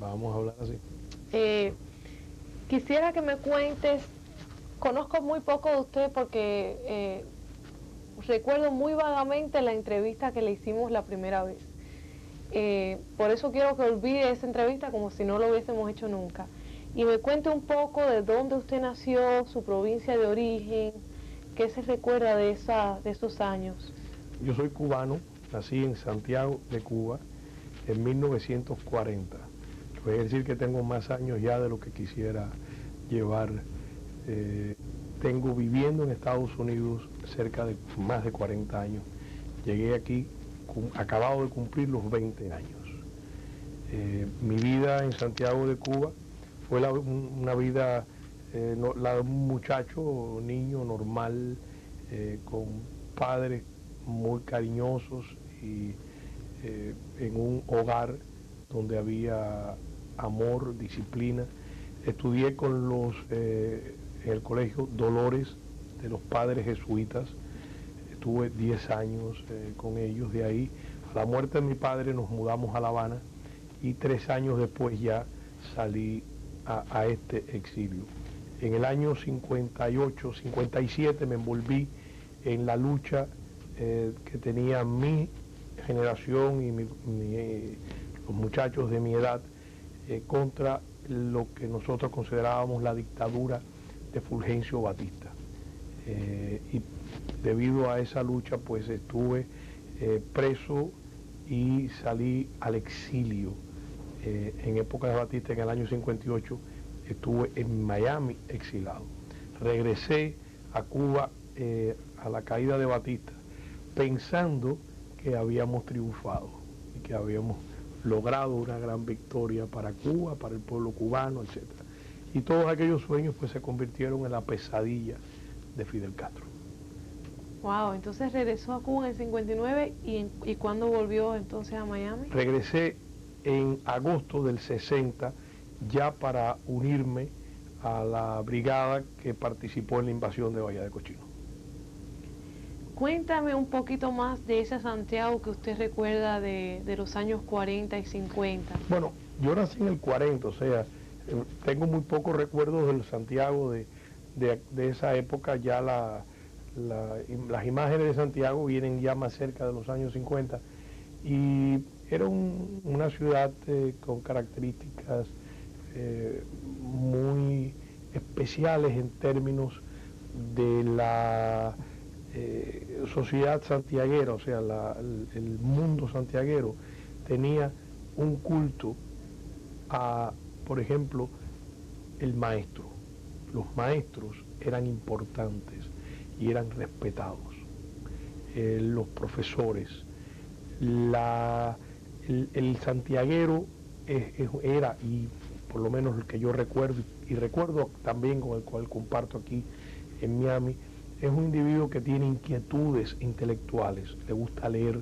vamos a hablar así. Quisiera que me cuentes, conozco muy poco de usted porque recuerdo muy vagamente la entrevista que le hicimos la primera vez. Por eso quiero que olvide esa entrevista como si no lo hubiésemos hecho nunca. Y me cuente un poco de dónde usted nació, su provincia de origen, qué se recuerda de esos años. Yo soy cubano, nací en Santiago de Cuba en 1940. Puede decir que tengo más años ya de lo que quisiera llevar. Tengo viviendo en Estados Unidos cerca de más de 40 años. Llegué aquí acabado de cumplir los 20 años. Mi vida en Santiago de Cuba fue una vida, la de un muchacho, niño normal, con padres muy cariñosos y en un hogar donde había amor, disciplina. Estudié en el colegio Dolores de los padres jesuitas, estuve 10 años con ellos. De ahí, a la muerte de mi padre, nos mudamos a La Habana y 3 años después ya salí a este exilio. En el año 58, 57 me envolví en la lucha que tenía mi generación y los muchachos de mi edad contra lo que nosotros considerábamos la dictadura de Fulgencio Batista. Y debido a esa lucha pues estuve preso y salí al exilio. En época de Batista, en el año 58, estuve en Miami exilado. Regresé a Cuba a la caída de Batista, pensando que habíamos triunfado y que habíamos logrado una gran victoria para Cuba, para el pueblo cubano, etc. Y todos aquellos sueños pues se convirtieron en la pesadilla de Fidel Castro. Wow, entonces regresó a Cuba en el 59 y ¿cuándo volvió entonces a Miami? Regresé en agosto del 60 ya para unirme a la brigada que participó en la invasión de Bahía de Cochino. Cuéntame un poquito más de ese Santiago que usted recuerda de los años 40 y 50. Bueno, yo nací en el 40, o sea, tengo muy pocos recuerdos del Santiago de esa época. Ya las imágenes de Santiago vienen ya más cerca de los años 50 y era una ciudad con características muy especiales en términos de la sociedad santiaguera, o sea, el mundo santiaguero tenía un culto a, por ejemplo, el maestro. Los maestros eran importantes y eran respetados. Los profesores, el santiaguero era, y por lo menos el que yo recuerdo, y recuerdo también con el cual comparto aquí en Miami, es un individuo que tiene inquietudes intelectuales, le gusta leer,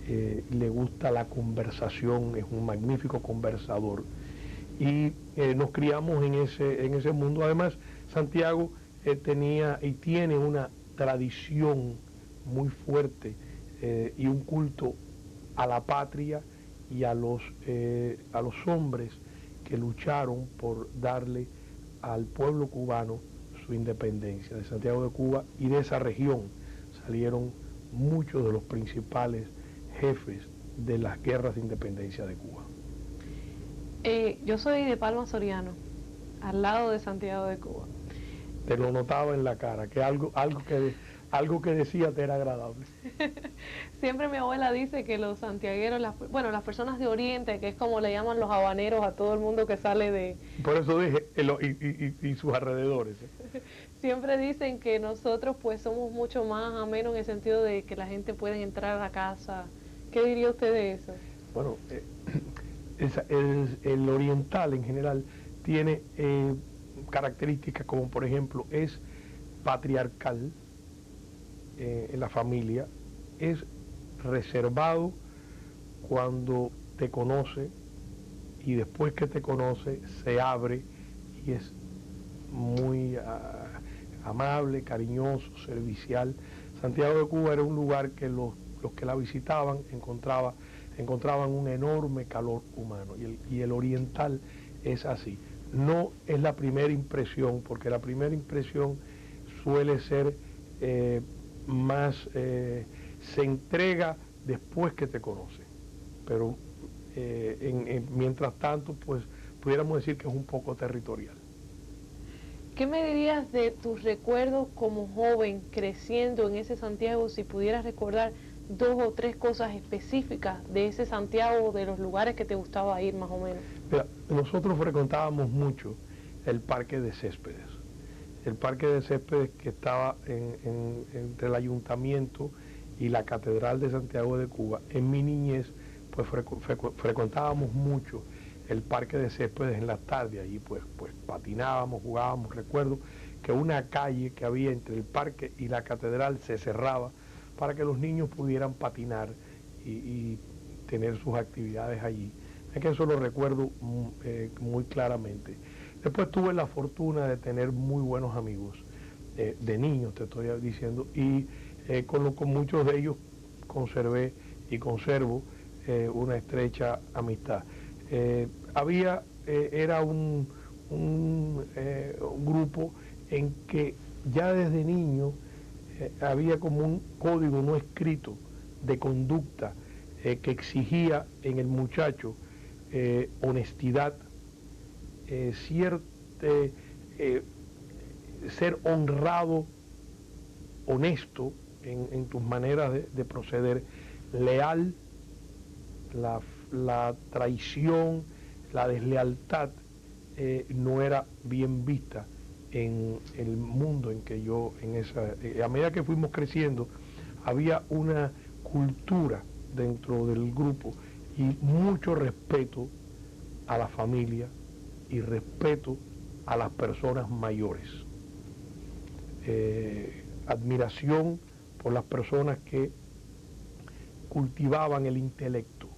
le gusta la conversación, es un magnífico conversador. Y nos criamos en ese mundo. Además, Santiago tenía y tiene una tradición muy fuerte y un culto a la patria y a los hombres que lucharon por darle al pueblo cubano su independencia. De Santiago de Cuba y de esa región salieron muchos de los principales jefes de las guerras de independencia de Cuba. Yo soy de Palma Soriano, al lado de Santiago de Cuba. Te lo notaba en la cara, que algo que decía te era agradable. Siempre mi abuela dice que los santiagueros, las personas de Oriente, que es como le llaman los habaneros a todo el mundo que sale de... Por eso dije, y sus alrededores. Siempre dicen que nosotros pues somos mucho más amenos en el sentido de que la gente puede entrar a la casa. ¿Qué diría usted de eso? Bueno, el oriental en general tiene características como, por ejemplo, es patriarcal en la familia, es reservado cuando te conoce y después que te conoce se abre y es muy amable, cariñoso, servicial. Santiago de Cuba era un lugar que los que la visitaban encontraba encontraban un enorme calor humano. Y el oriental es así. No es la primera impresión, porque la primera impresión suele ser se entrega después que te conoce. Pero mientras tanto, pues pudiéramos decir que es un poco territorial. ¿Qué me dirías de tus recuerdos como joven creciendo en ese Santiago, si pudieras recordar 2 o 3 cosas específicas de ese Santiago, de los lugares que te gustaba ir más o menos? Mira, nosotros frecuentábamos mucho el Parque de Céspedes. El Parque de Céspedes que estaba entre el ayuntamiento y la Catedral de Santiago de Cuba. En mi niñez, pues frecuentábamos mucho el Parque de Céspedes en las tardes, allí pues patinábamos, jugábamos. Recuerdo que una calle que había entre el parque y la catedral se cerraba para que los niños pudieran patinar y tener sus actividades allí. Es que eso lo recuerdo muy claramente. Después tuve la fortuna de tener muy buenos amigos, de niños te estoy diciendo, y con muchos de ellos conservé y conservo una estrecha amistad. Era un grupo en que ya desde niño había como un código no escrito de conducta que exigía en el muchacho honestidad, ser honrado, honesto en tus maneras de proceder, leal. La traición, la deslealtad no era bien vista en el mundo en que yo, a medida que fuimos creciendo, había una cultura dentro del grupo y mucho respeto a la familia y respeto a las personas mayores. Admiración por las personas que cultivaban el intelecto.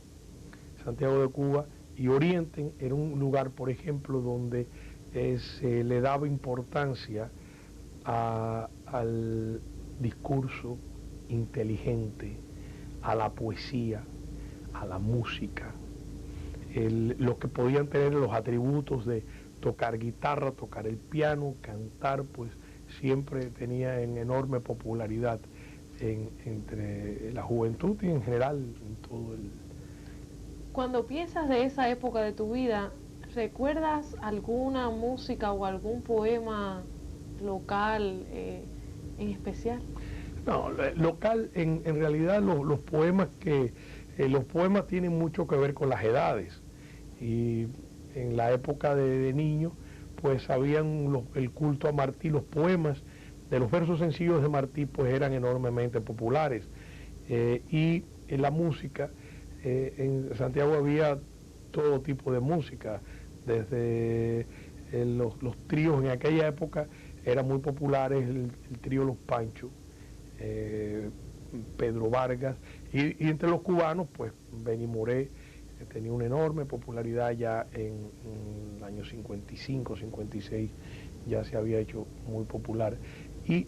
Santiago de Cuba y Oriente era un lugar, por ejemplo, donde se le daba importancia al discurso inteligente, a la poesía, a la música. Los que podían tener los atributos de tocar guitarra, tocar el piano, cantar, pues siempre tenía en enorme popularidad entre la juventud y en general en todo el... Cuando piensas de esa época de tu vida, ¿recuerdas alguna música o algún poema local en especial? No, local, en realidad los poemas los poemas tienen mucho que ver con las edades. Y en la época de niño, pues habían el culto a Martí, los poemas de los versos sencillos de Martí, pues eran enormemente populares. Y en la música, en Santiago había todo tipo de música, desde los tríos en aquella época eran muy populares, el trío Los Panchos, Pedro Vargas, y entre los cubanos, pues Benny Moré tenía una enorme popularidad ya en el año 55, 56, ya se había hecho muy popular. Y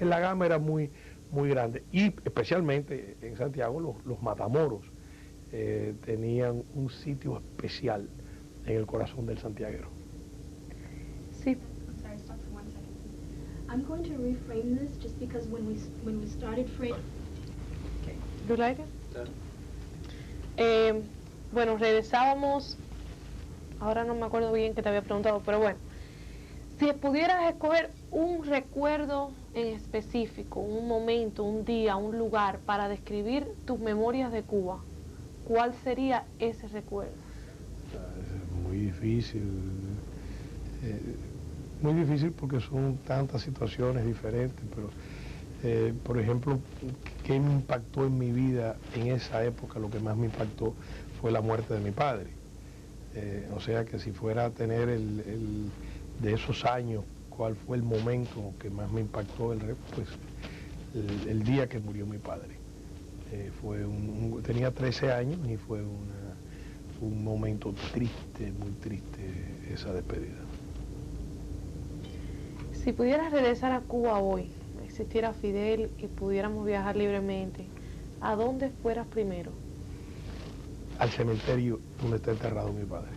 la gama era muy grande, y especialmente en Santiago los matamoros tenían un sitio especial en el corazón del santiaguero. Sí. I'm going to reframe this just because when we started frame. Okay. Do you like it? Bueno, regresábamos, ahora no me acuerdo bien que te había preguntado, pero bueno, si pudieras escoger un recuerdo en específico, un momento, un día, un lugar para describir tus memorias de Cuba, ¿cuál sería ese recuerdo? Es muy difícil. Muy difícil porque son tantas situaciones diferentes, pero por ejemplo, ¿qué me impactó en mi vida en esa época? Lo que más me impactó fue la muerte de mi padre. O sea que si fuera a tener de esos años, ¿cuál fue el momento que más me impactó? Pues el día que murió mi padre. Tenía 13 años y fue un momento triste, muy triste esa despedida. Si pudieras regresar a Cuba hoy, existiera Fidel y pudiéramos viajar libremente, ¿a dónde fueras primero? Al cementerio donde está enterrado mi padre,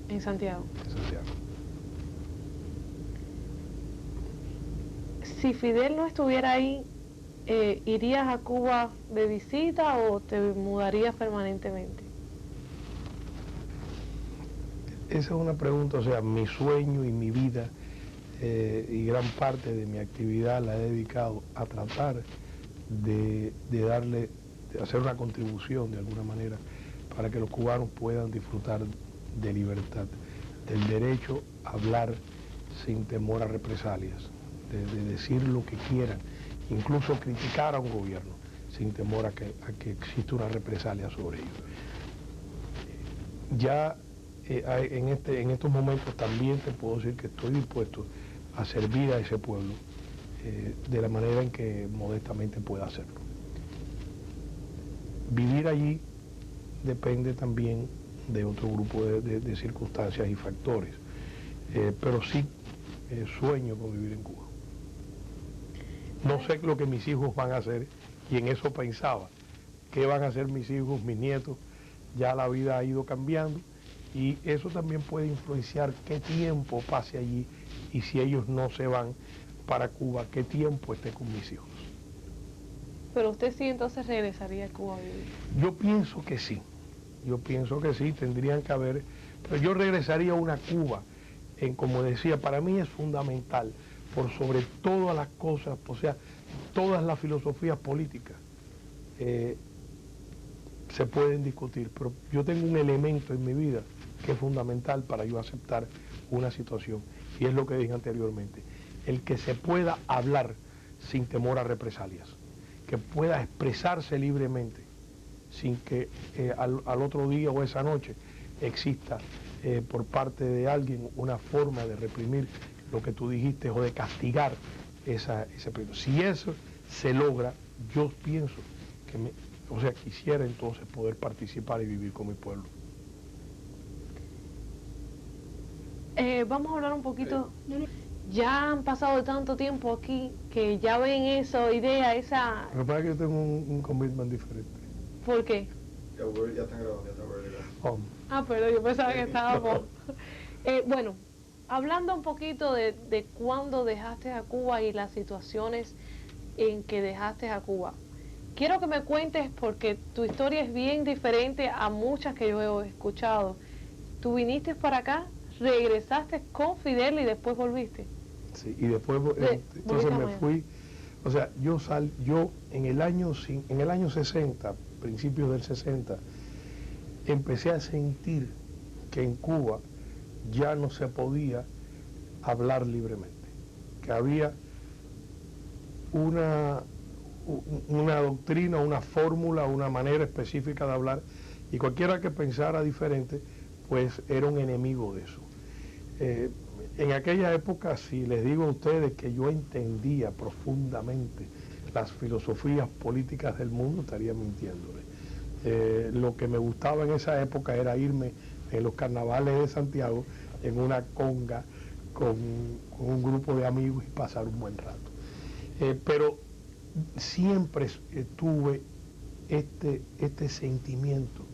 En Santiago. en Santiago. Si Fidel no estuviera ahí, ¿irías a Cuba de visita o te mudarías permanentemente? Esa es una pregunta, o sea, mi sueño y mi vida y gran parte de mi actividad la he dedicado a tratar de hacer una contribución de alguna manera para que los cubanos puedan disfrutar de libertad, del derecho a hablar sin temor a represalias, de decir lo que quieran, incluso criticar a un gobierno sin temor a que exista una represalia sobre ellos. Ya en estos momentos también te puedo decir que estoy dispuesto a servir a ese pueblo de la manera en que modestamente pueda hacerlo. Vivir allí depende también de otro grupo de circunstancias y factores, pero sí sueño con vivir en Cuba. No sé lo que mis hijos van a hacer y en eso pensaba. ¿Qué van a hacer mis hijos, mis nietos? Ya la vida ha ido cambiando y eso también puede influenciar qué tiempo pase allí y si ellos no se van para Cuba, qué tiempo esté con mis hijos. Pero usted sí entonces regresaría a Cuba a vivir. Yo pienso que sí, tendrían que haber, pero yo regresaría a una Cuba, como decía, para mí es fundamental, por sobre todas las cosas, o sea, todas las filosofías políticas se pueden discutir, pero yo tengo un elemento en mi vida que es fundamental para yo aceptar una situación, y es lo que dije anteriormente, el que se pueda hablar sin temor a represalias, que pueda expresarse libremente, sin que al otro día o esa noche exista por parte de alguien una forma de reprimir lo que tú dijiste o de castigar ese periodo. Si eso se logra, yo pienso que quisiera entonces poder participar y vivir con mi pueblo. Vamos a hablar un poquito. Ya han pasado tanto tiempo aquí que ya ven esa idea, esa... Lo que pasa es que yo tengo un commitment diferente. ¿Por qué? Ya están grabando, ya está grabando. Ah, pero yo pensaba que estábamos... bueno, hablando un poquito de cuándo dejaste a Cuba y las situaciones en que dejaste a Cuba. Quiero que me cuentes, porque tu historia es bien diferente a muchas que yo he escuchado. Tú viniste para acá, regresaste con Fidel y después volviste. Sí, y después entonces me fui, o sea, yo en el año 60, principios del 60, empecé a sentir que en Cuba ya no se podía hablar libremente, que había una doctrina, una fórmula, una manera específica de hablar, y cualquiera que pensara diferente, pues era un enemigo de eso. En aquella época, si les digo a ustedes que yo entendía profundamente las filosofías políticas del mundo, estaría mintiéndole. Lo que me gustaba en esa época era irme en los carnavales de Santiago en una conga con un grupo de amigos y pasar un buen rato. Pero siempre tuve este sentimiento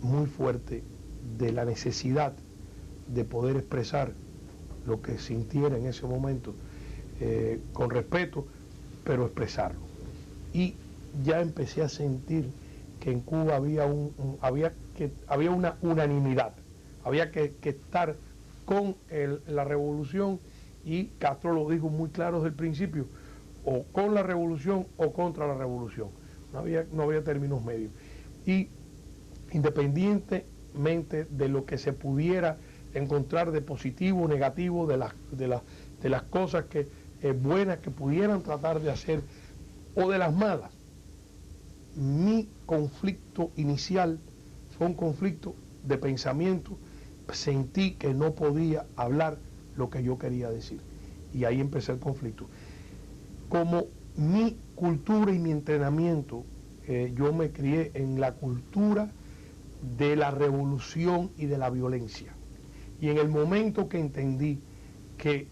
muy fuerte de la necesidad de poder expresar lo que sintiera en ese momento con respeto, pero expresarlo. Y ya empecé a sentir que en Cuba había una unanimidad, había que estar con la revolución, y Castro lo dijo muy claro desde el principio, o con la revolución o contra la revolución, no había términos medios. Y independientemente de lo que se pudiera encontrar de positivo o negativo, de las cosas buenas que pudieran tratar de hacer o de las malas, mi conflicto inicial fue un conflicto de pensamiento. Sentí que no podía hablar lo que yo quería decir, y ahí empecé el conflicto. Como mi cultura y mi entrenamiento, yo me crié en la cultura de la revolución y de la violencia, y en el momento que entendí que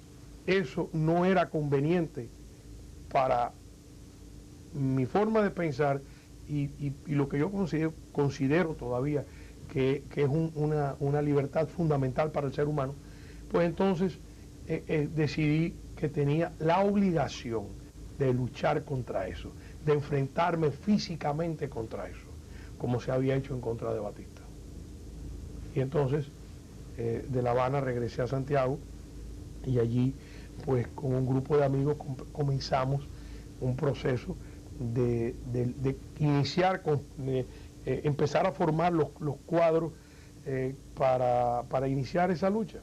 eso no era conveniente para mi forma de pensar y lo que yo considero todavía que es una libertad fundamental para el ser humano, pues entonces decidí que tenía la obligación de luchar contra eso, de enfrentarme físicamente contra eso, como se había hecho en contra de Batista. Y entonces de La Habana regresé a Santiago y allí pues con un grupo de amigos comenzamos un proceso de iniciar, empezar a formar los cuadros para iniciar esa lucha.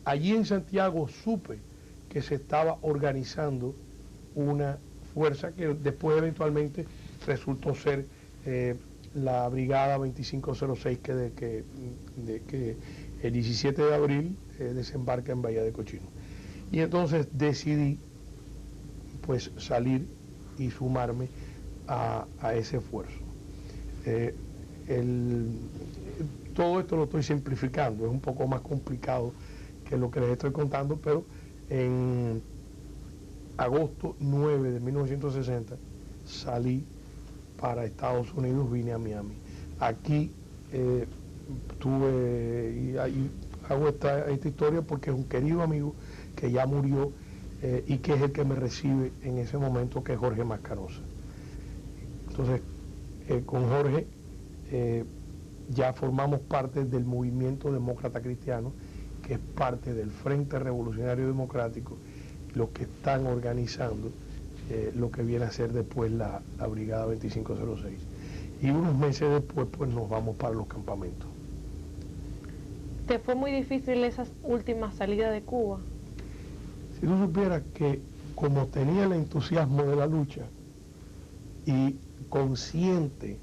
Allí en Santiago supe que se estaba organizando una fuerza que después eventualmente resultó ser la Brigada 2506 que el 17 de abril desembarca en Bahía de Cochino. Y entonces decidí pues salir y sumarme a ese esfuerzo. Todo esto lo estoy simplificando, es un poco más complicado que lo que les estoy contando, pero en agosto 9 de 1960 salí para Estados Unidos, vine a Miami. Aquí y hago esta historia porque es un querido amigo que ya murió y que es el que me recibe en ese momento, que es Jorge Mascarosa. Entonces, con Jorge ya formamos parte del movimiento demócrata cristiano, que es parte del Frente Revolucionario Democrático, los que están organizando lo que viene a ser después la Brigada 2506. Y unos meses después pues nos vamos para los campamentos. ¿Te fue muy difícil esas últimas salidas de Cuba? Si tú supieras que como tenía el entusiasmo de la lucha y consciente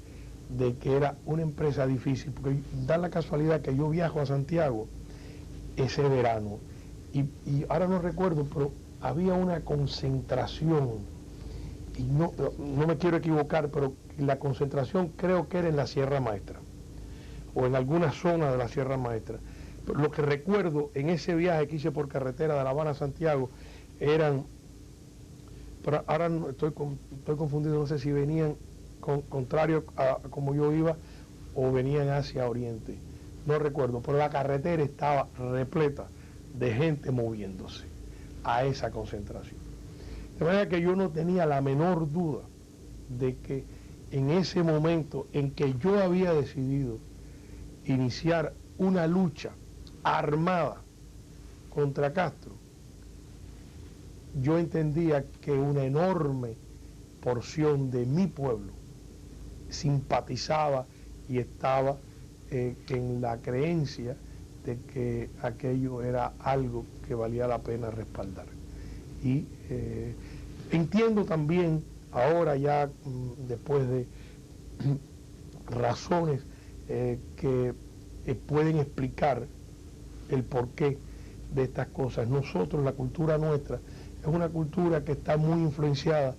de que era una empresa difícil, porque da la casualidad que yo viajo a Santiago ese verano, y ahora no recuerdo, pero había una concentración, y no me quiero equivocar, pero la concentración creo que era en la Sierra Maestra, o en alguna zona de la Sierra Maestra. Pero lo que recuerdo en ese viaje que hice por carretera de La Habana a Santiago, eran, pero ahora no, estoy confundido, no sé si venían contrario a como yo iba, o venían hacia Oriente, no recuerdo, pero la carretera estaba repleta de gente moviéndose a esa concentración. De manera que yo no tenía la menor duda de que en ese momento en que yo había decidido iniciar una lucha armada contra Castro, yo entendía que una enorme porción de mi pueblo simpatizaba y estaba en la creencia de que aquello era algo que valía la pena respaldar. Y entiendo también, ahora ya después de razones que pueden explicar el porqué de estas cosas. Nosotros, la cultura nuestra, es una cultura que está muy influenciada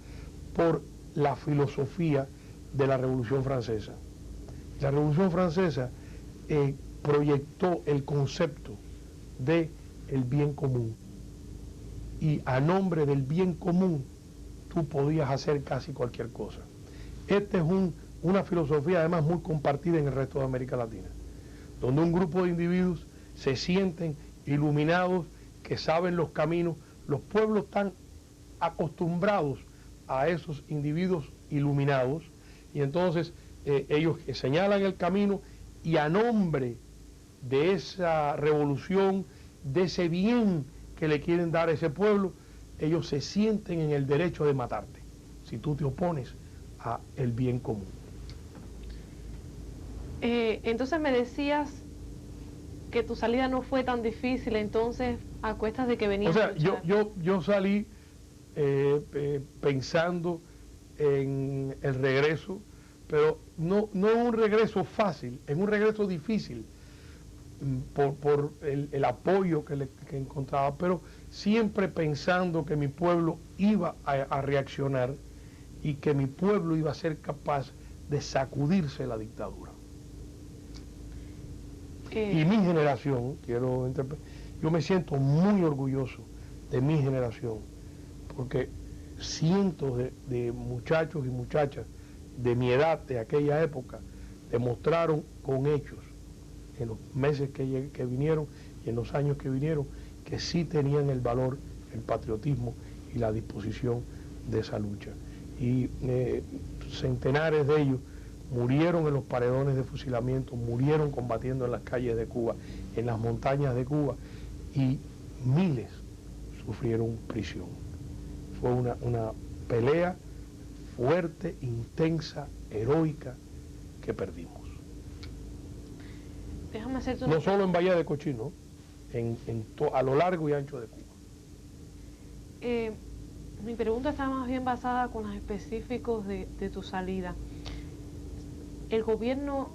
por la filosofía de la Revolución Francesa. La Revolución Francesa proyectó el concepto de el bien común, y a nombre del bien común tú podías hacer casi cualquier cosa. Esta es una filosofía además muy compartida en el resto de América Latina, donde un grupo de individuos se sienten iluminados, que saben los caminos. Los pueblos están acostumbrados a esos individuos iluminados, y entonces ellos señalan el camino, y a nombre de esa revolución, de ese bien que le quieren dar a ese pueblo, ellos se sienten en el derecho de matarte si tú te opones a el bien común. Entonces me decías que tu salida no fue tan difícil, entonces a cuestas de que venías. O sea, a luchar. yo salí pensando en el regreso, pero no un regreso fácil, en un regreso difícil, por el apoyo que encontraba, pero siempre pensando que mi pueblo iba a reaccionar y que mi pueblo iba a ser capaz de sacudirse la dictadura. Y mi generación, yo me siento muy orgulloso de mi generación, porque cientos de muchachos y muchachas de mi edad, de aquella época, demostraron con hechos, en los meses que vinieron y en los años que vinieron, que sí tenían el valor, el patriotismo y la disposición de esa lucha. Y centenares de ellos murieron en los paredones de fusilamiento, murieron combatiendo en las calles de Cuba, en las montañas de Cuba, y miles sufrieron prisión. Fue una pelea fuerte, intensa, heroica, que perdimos. Déjame hacerte No solo en Bahía de Cochino, a lo largo y ancho de Cuba. Mi pregunta está más bien basada con los específicos de tu salida. ¿El gobierno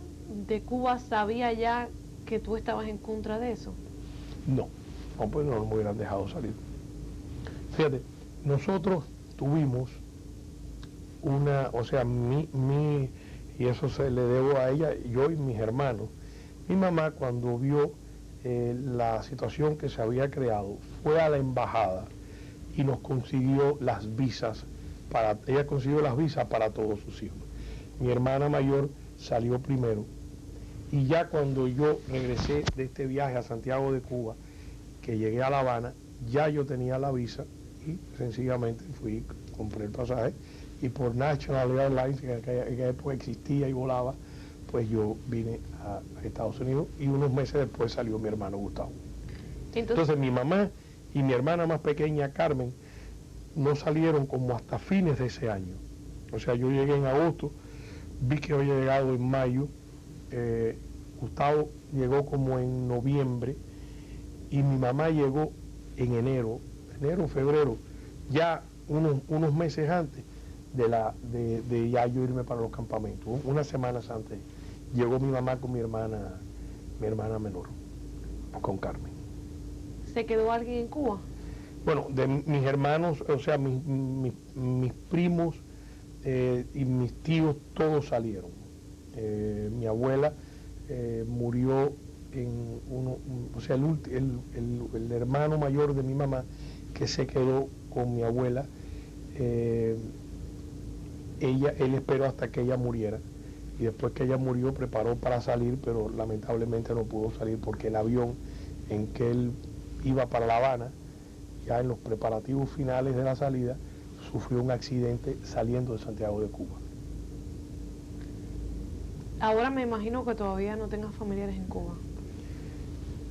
de Cuba sabía ya que tú estabas en contra de eso? No, pues no nos hubieran dejado salir. Fíjate, nosotros tuvimos y eso se le debo a ella, yo y mis hermanos. Mi mamá, cuando vio la situación que se había creado, fue a la embajada y nos consiguió las visas ella consiguió las visas para todos sus hijos. Mi hermana mayor salió primero, y ya cuando yo regresé de este viaje a Santiago de Cuba, que llegué a La Habana, ya yo tenía la visa y sencillamente compré el pasaje, y por National Airlines, que en aquella época existía y volaba, pues yo vine a Estados Unidos, y unos meses después salió mi hermano Gustavo. Entonces mi mamá y mi hermana más pequeña, Carmen, no salieron como hasta fines de ese año. O sea, yo llegué en agosto, vi que había llegado en mayo, Gustavo llegó como en noviembre, y mi mamá llegó en enero, febrero, ya unos meses antes de ya yo irme para los campamentos, unas semanas antes. Llegó mi mamá con mi hermana menor, con Carmen. ¿Se quedó alguien en Cuba? Bueno, de mis hermanos, o sea, mis primos y mis tíos, todos salieron. Mi abuela murió o sea, el hermano mayor de mi mamá, que se quedó con mi abuela, él esperó hasta que ella muriera, y después que ella murió preparó para salir, pero lamentablemente no pudo salir porque el avión en que él iba para La Habana, ya en los preparativos finales de la salida, sufrió un accidente saliendo de Santiago de Cuba. Ahora me imagino que todavía no tengas familiares en Cuba.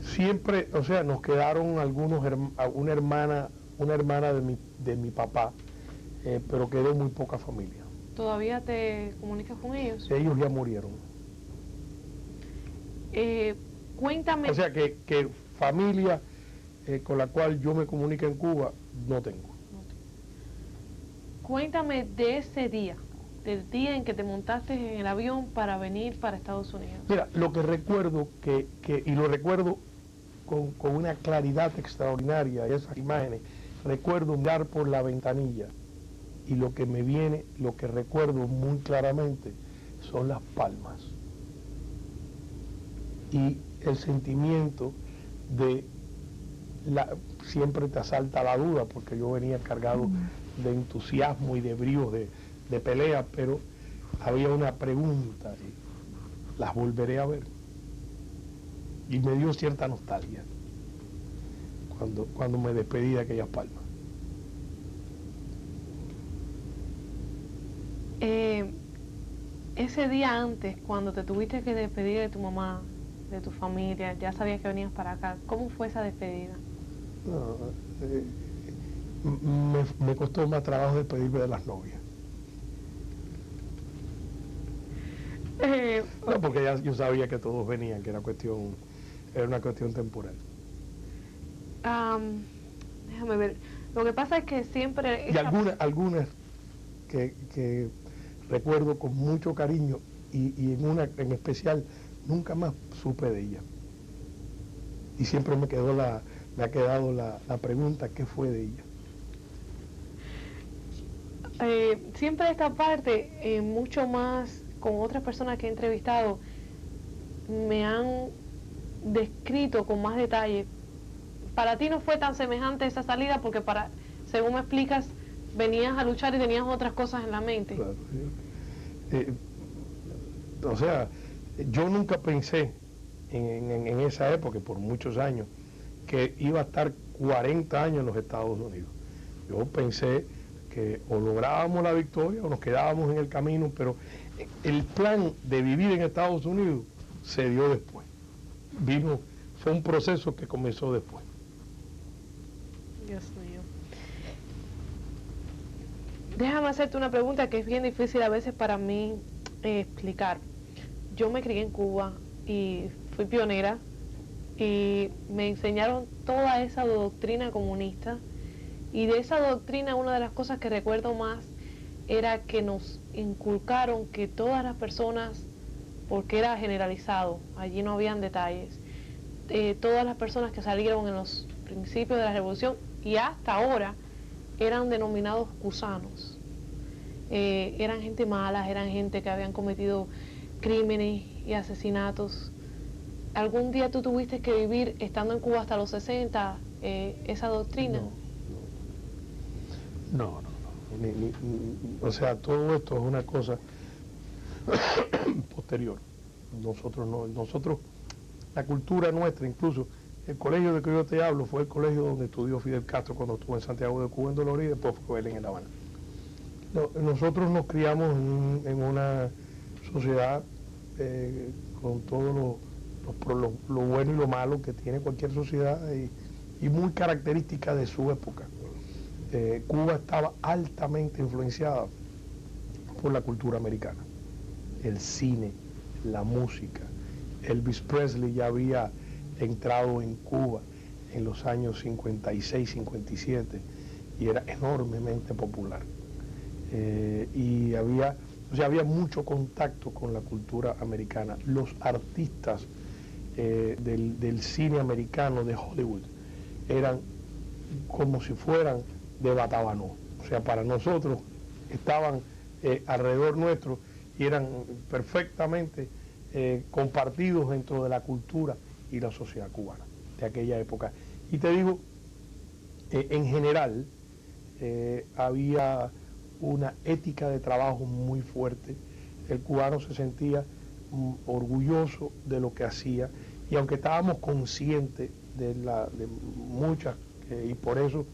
Siempre, o sea, nos quedaron una hermana de mi papá, pero quedó muy poca familia. ¿Todavía te comunicas con ellos? Ellos ya murieron. Cuéntame. O sea que familia con la cual yo me comunico en Cuba, no tengo. Cuéntame de ese día, del día en que te montaste en el avión para venir para Estados Unidos. Mira, lo que recuerdo, y lo recuerdo con una claridad extraordinaria, esas imágenes, recuerdo mirar por la ventanilla, y lo que recuerdo muy claramente son las palmas. Y el sentimiento siempre te asalta la duda, porque yo venía cargado de entusiasmo y de bríos de pelea, pero había una pregunta, y las volveré a ver. Y me dio cierta nostalgia cuando me despedí de aquellas palmas. Ese día antes, cuando te tuviste que despedir de tu mamá, de tu familia, ya sabías que venías para acá, ¿cómo fue esa despedida? No, me costó más trabajo despedirme de las novias. No, porque ya yo sabía que todos venían, que era una cuestión temporal. Déjame ver. Lo que pasa es que siempre... Y algunas que recuerdo con mucho cariño, y en especial nunca más supe de ella. Y siempre me ha quedado la pregunta, ¿qué fue de ella? Siempre esta parte, mucho más con otras personas que he entrevistado, me han descrito con más detalle. Para ti no fue tan semejante esa salida porque según me explicas, venías a luchar y tenías otras cosas en la mente. Claro. O sea, yo nunca pensé en esa época, por muchos años, que iba a estar 40 años en los Estados Unidos. Yo pensé que o lográbamos la victoria o nos quedábamos en el camino, pero el plan de vivir en Estados Unidos se dio después. Fue un proceso que comenzó después. Dios mío. Déjame hacerte una pregunta que es bien difícil a veces para mí explicar. Yo me crié en Cuba y fui pionera y me enseñaron toda esa doctrina comunista, y de esa doctrina una de las cosas que recuerdo más era que nos inculcaron que todas las personas, porque era generalizado, allí no habían detalles, todas las personas que salieron en los principios de la revolución y hasta ahora eran denominados gusanos. Eran gente mala, eran gente que habían cometido crímenes y asesinatos. ¿Algún día tú tuviste que vivir, estando en Cuba hasta los 60, esa doctrina? No. O sea, todo esto es una cosa posterior. Nosotros, la cultura nuestra, incluso el colegio de que yo te hablo fue el colegio donde estudió Fidel Castro cuando estuvo en Santiago de Cuba, en Dolores, y después fue Belén, en La Habana. Nosotros nos criamos en una sociedad con todo lo bueno y lo malo que tiene cualquier sociedad y muy característica de su época. Cuba estaba altamente influenciada por la cultura americana, el cine, la música. Elvis Presley ya había entrado en Cuba en los años 56, 57 y era enormemente popular. Y había mucho contacto con la cultura americana. Los artistas del cine americano de Hollywood eran como si fueran de Batabanó. O sea, para nosotros estaban alrededor nuestro y eran perfectamente compartidos dentro de la cultura y la sociedad cubana de aquella época. Y te digo, en general, había una ética de trabajo muy fuerte. El cubano se sentía orgulloso de lo que hacía, y aunque estábamos conscientes de muchas, y por eso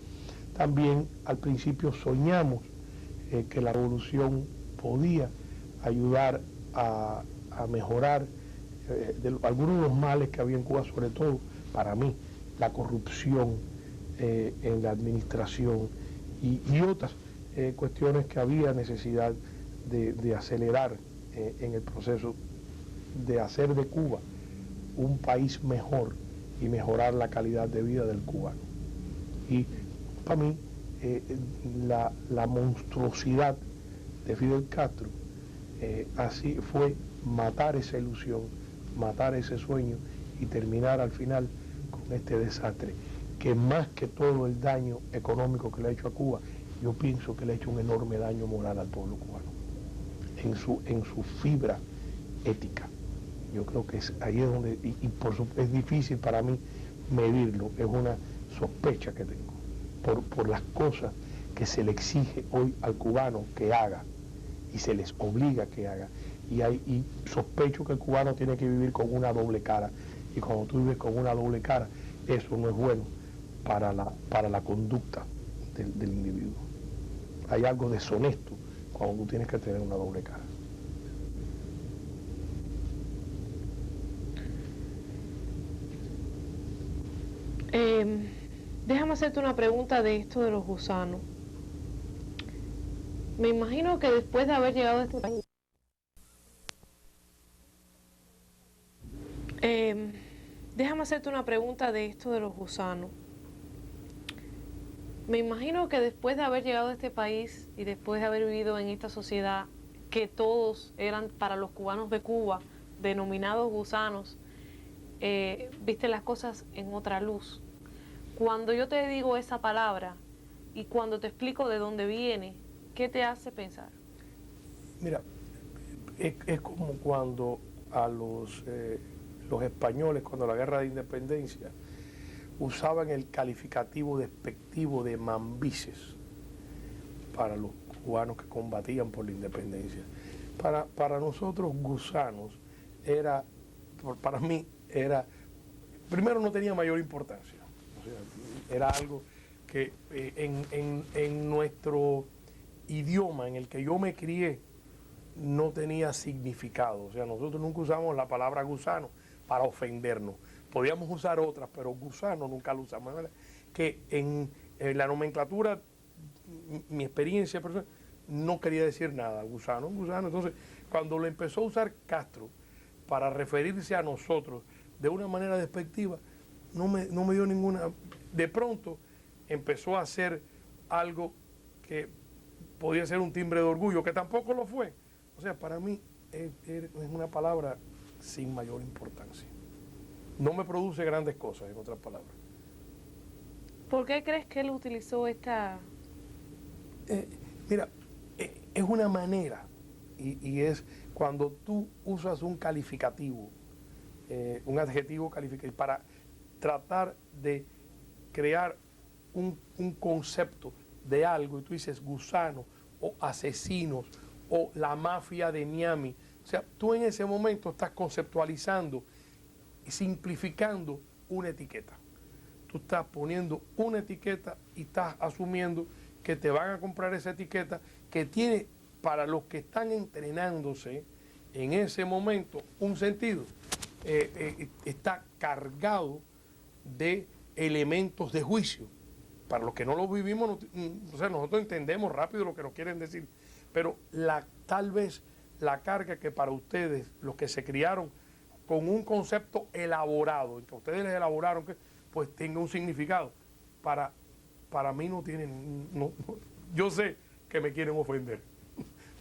también al principio soñamos que la revolución podía ayudar a mejorar algunos de los males que había en Cuba, sobre todo para mí, la corrupción en la administración y otras cuestiones que había necesidad de acelerar en el proceso de hacer de Cuba un país mejor y mejorar la calidad de vida del cubano. Y para mí, la monstruosidad de Fidel Castro así fue matar esa ilusión, matar ese sueño y terminar al final con este desastre, que más que todo el daño económico que le ha hecho a Cuba, yo pienso que le ha hecho un enorme daño moral al pueblo cubano, en su fibra ética. Yo creo que ahí es donde, es difícil para mí medirlo, es una sospecha que tengo, por las cosas que se le exige hoy al cubano que haga, y se les obliga que haga, y sospecho que el cubano tiene que vivir con una doble cara, y cuando tú vives con una doble cara, eso no es bueno para la conducta del individuo. Hay algo deshonesto cuando tú tienes que tener una doble cara. Déjame hacerte una pregunta de esto de los gusanos. Me imagino que después de haber llegado a este país, déjame hacerte una pregunta de esto de los gusanos. Me imagino que después de haber llegado a este país y después de haber vivido en esta sociedad, que todos eran para los cubanos de Cuba denominados gusanos, viste las cosas en otra luz. Cuando yo te digo esa palabra y cuando te explico de dónde viene, ¿qué te hace pensar? Mira, es como cuando a los españoles, cuando la guerra de independencia, usaban el calificativo despectivo de mambises para los cubanos que combatían por la independencia. Para nosotros, gusanos, para mí, primero no tenía mayor importancia. O sea, era algo que en nuestro idioma en el que yo me crié no tenía significado. O sea, nosotros nunca usamos la palabra gusano para ofendernos. Podíamos usar otras, pero gusano nunca lo usamos. Que en la nomenclatura, mi experiencia personal, no quería decir nada, gusano. Entonces, cuando lo empezó a usar Castro para referirse a nosotros de una manera despectiva, no me dio ninguna. De pronto empezó a hacer algo que podía ser un timbre de orgullo, que tampoco lo fue. O sea, para mí es una palabra sin mayor importancia. No me produce grandes cosas, en otras palabras. ¿Por qué crees que él utilizó esta...? Mira, es una manera, y es cuando tú usas un calificativo, un adjetivo calificativo, para tratar de crear un concepto de algo, y tú dices gusano, o asesinos, o la mafia de Miami. O sea, tú en ese momento estás conceptualizando y simplificando una etiqueta. Tú estás poniendo una etiqueta y estás asumiendo que te van a comprar esa etiqueta que tiene, para los que están entrenándose en ese momento, un sentido. Está cargado de elementos de juicio. Para los que no lo vivimos, o sea, nosotros entendemos rápido lo que nos quieren decir, pero tal vez la carga que para ustedes, los que se criaron con un concepto elaborado, que ustedes les elaboraron, pues tenga un significado. Para mí no tiene, yo sé que me quieren ofender,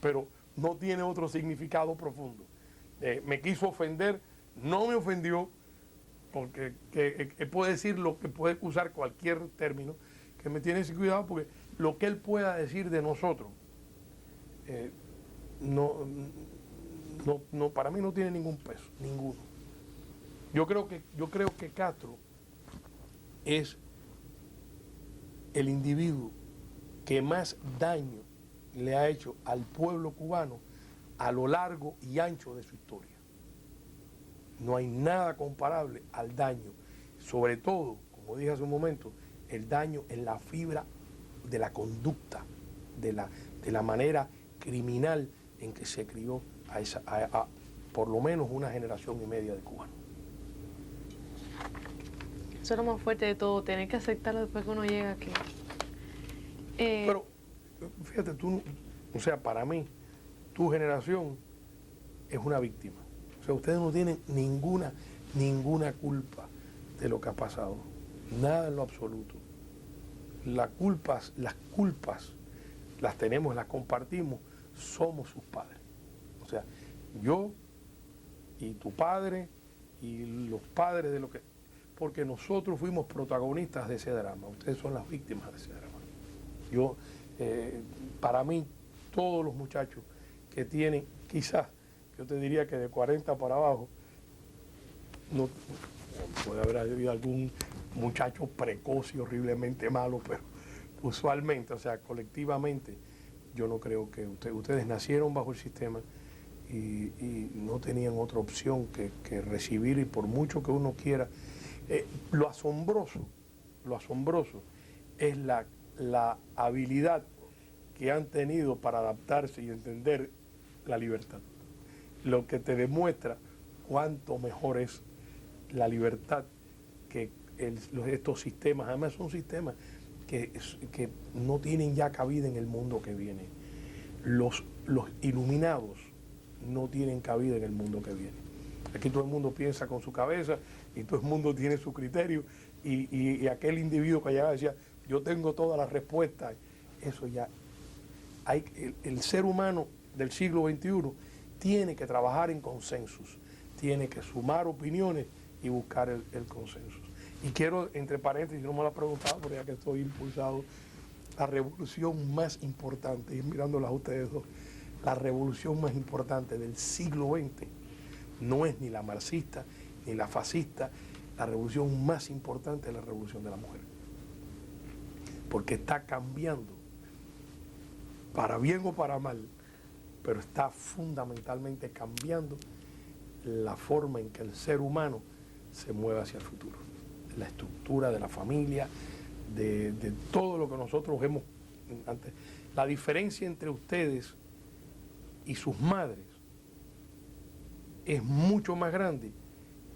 pero no tiene otro significado profundo. Me quiso ofender, no me ofendió, porque puede decir lo que puede usar cualquier término, que me tiene ese cuidado, porque lo que él pueda decir de nosotros, para mí no tiene ningún peso, ninguno. Yo creo que Castro es el individuo que más daño le ha hecho al pueblo cubano a lo largo y ancho de su historia. No hay nada comparable al daño, sobre todo, como dije hace un momento, el daño en la fibra de la conducta, de la manera criminal en que se crió a por lo menos una generación y media de cubanos. Eso es lo más fuerte de todo, tener que aceptarlo después que uno llega aquí. Pero, fíjate, o sea, para mí, tu generación es una víctima. O sea, ustedes no tienen ninguna culpa de lo que ha pasado. Nada en lo absoluto. Las culpas las tenemos, las compartimos, somos sus padres. O sea, yo y tu padre y los padres de lo que... Porque nosotros fuimos protagonistas de ese drama, ustedes son las víctimas de ese drama. Para mí, todos los muchachos que tienen, quizás, yo te diría que de 40 para abajo, no puede haber habido algún muchacho precoz y horriblemente malo, pero usualmente, o sea, colectivamente, yo no creo que ustedes nacieron bajo el sistema y no tenían otra opción que recibir, y por mucho que uno quiera, lo asombroso es la habilidad que han tenido para adaptarse y entender la libertad. Lo que te demuestra cuánto mejor es la libertad que estos sistemas. Además son sistemas que no tienen ya cabida en el mundo que viene. Los iluminados no tienen cabida en el mundo que viene. Aquí todo el mundo piensa con su cabeza y todo el mundo tiene su criterio, y aquel individuo que allá decía, yo tengo todas las respuestas, eso ya... El ser humano del siglo XXI tiene que trabajar en consensos, tiene que sumar opiniones y buscar el consenso. Y quiero, entre paréntesis, no me lo ha preguntado, pero ya que estoy impulsado, la revolución más importante, y mirándolas a ustedes dos, la revolución más importante del siglo XX no es ni la marxista ni la fascista. La revolución más importante es la revolución de la mujer, porque está cambiando para bien o para mal, pero está fundamentalmente cambiando la forma en que el ser humano se mueve hacia el futuro. La estructura de la familia, de todo lo que nosotros vemos antes. La diferencia entre ustedes y sus madres es mucho más grande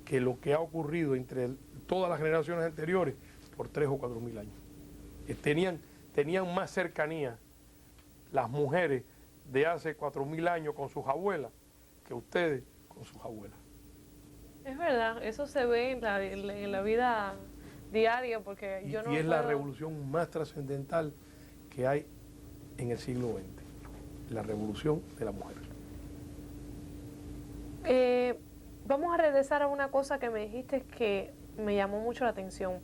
que lo que ha ocurrido entre todas las generaciones anteriores por 3 o 4 mil años. Tenían más cercanía las mujeres de hace 4.000 años con sus abuelas que ustedes con sus abuelas. Es verdad, eso se ve en la vida diaria, porque Y yo no es puedo... la revolución más trascendental que hay en el siglo XX, la revolución de la mujer. Vamos a regresar a una cosa que me dijiste que me llamó mucho la atención.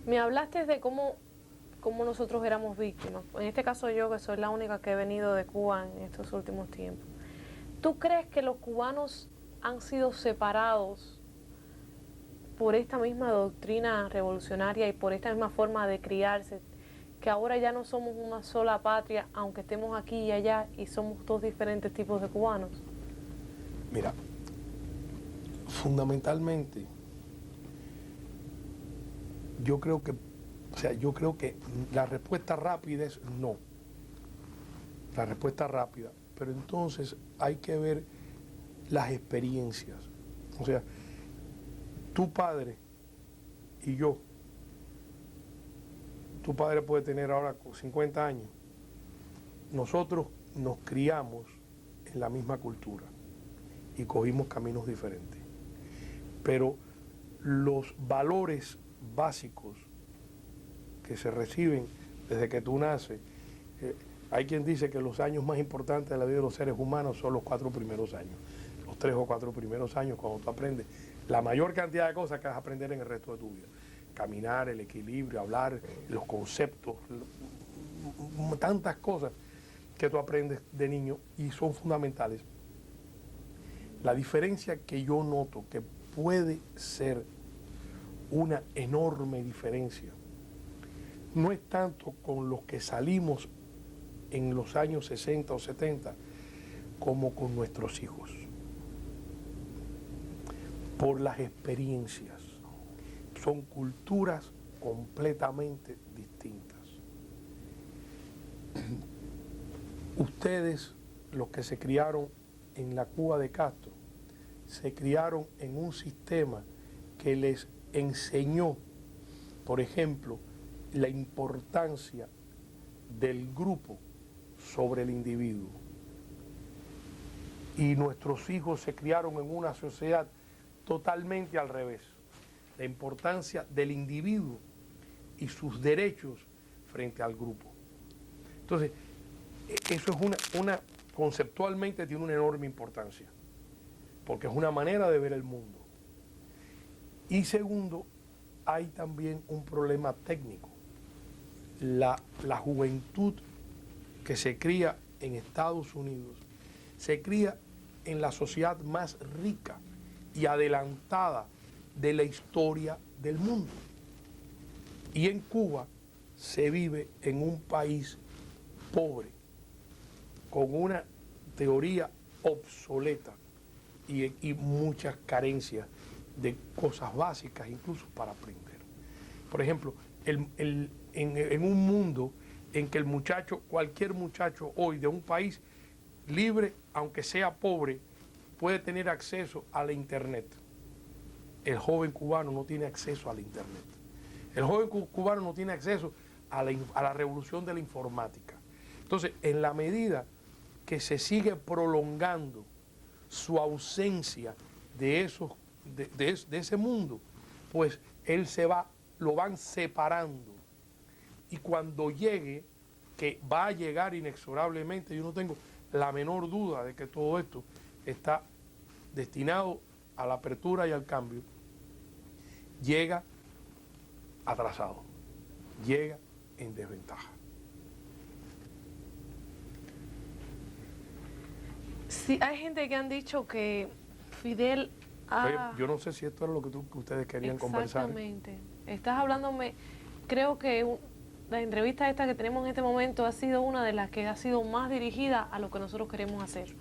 Me hablaste de cómo nosotros éramos víctimas. En este caso yo, que soy la única que he venido de Cuba en estos últimos tiempos. ¿Tú crees que los cubanos han sido separados por esta misma doctrina revolucionaria y por esta misma forma de criarse, que ahora ya no somos una sola patria, aunque estemos aquí y allá, y somos dos diferentes tipos de cubanos? Mira, fundamentalmente, yo creo que la respuesta rápida es no. La respuesta rápida. Pero entonces hay que ver las experiencias. O sea, tu padre y yo, tu padre puede tener ahora 50 años. Nosotros nos criamos en la misma cultura y cogimos caminos diferentes. Pero los valores básicos que se reciben desde que tú naces, hay quien dice que los años más importantes de la vida de los seres humanos son los 4 primeros años. Los 3 o 4 primeros años, cuando tú aprendes la mayor cantidad de cosas que vas a aprender en el resto de tu vida. Caminar, el equilibrio, hablar, los conceptos, tantas cosas que tú aprendes de niño y son fundamentales. La diferencia que yo noto que puede ser una enorme diferencia no es tanto con los que salimos en los años 60 o 70 como con nuestros hijos, por las experiencias. Son culturas completamente distintas. Ustedes, los que se criaron en la Cuba de Castro, se criaron en un sistema que les enseñó, por ejemplo, la importancia del grupo sobre el individuo. Y nuestros hijos se criaron en una sociedad totalmente al revés. La importancia del individuo y sus derechos frente al grupo. Entonces, eso es conceptualmente tiene una enorme importancia, porque es una manera de ver el mundo. Y segundo, hay también un problema técnico. La juventud que se cría en Estados Unidos se cría en la sociedad más rica y adelantada de la historia del mundo. Y en Cuba se vive en un país pobre, con una teoría obsoleta y muchas carencias de cosas básicas, incluso para aprender. Por ejemplo, en un mundo en que cualquier muchacho hoy de un país libre, aunque sea pobre, puede tener acceso a la internet. El joven cubano no tiene acceso a la internet. El joven cubano no tiene acceso a la revolución de la informática. Entonces, en la medida que se sigue prolongando su ausencia de ese mundo, pues lo van separando. Y cuando llegue, que va a llegar inexorablemente, yo no tengo la menor duda de que todo esto está destinado a la apertura y al cambio, llega atrasado, llega en desventaja. Sí, hay gente que han dicho que Fidel Oye, yo no sé si esto era lo que ustedes querían conversar. Exactamente. Estás hablándome, creo que la entrevista esta que tenemos en este momento ha sido una de las que ha sido más dirigida a lo que nosotros queremos hacer.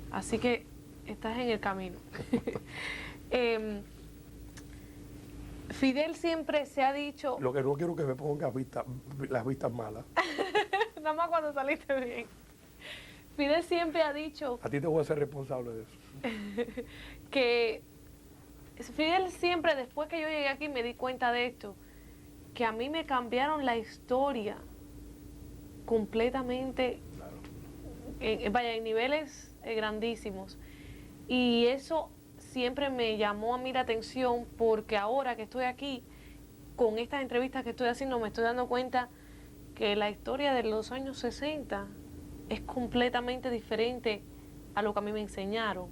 Así que estás en el camino. Fidel siempre se ha dicho... Lo que no quiero que me pongas las vistas malas. Nada más cuando saliste bien. Fidel siempre ha dicho... A ti te voy a ser responsable de eso. Que Fidel siempre, después que yo llegué aquí, me di cuenta de esto, que a mí me cambiaron la historia completamente, Claro. vaya, en niveles grandísimos. Y eso siempre me llamó a mí la atención, porque ahora que estoy aquí, con estas entrevistas que estoy haciendo, me estoy dando cuenta que la historia de los años 60 es completamente diferente a lo que a mí me enseñaron.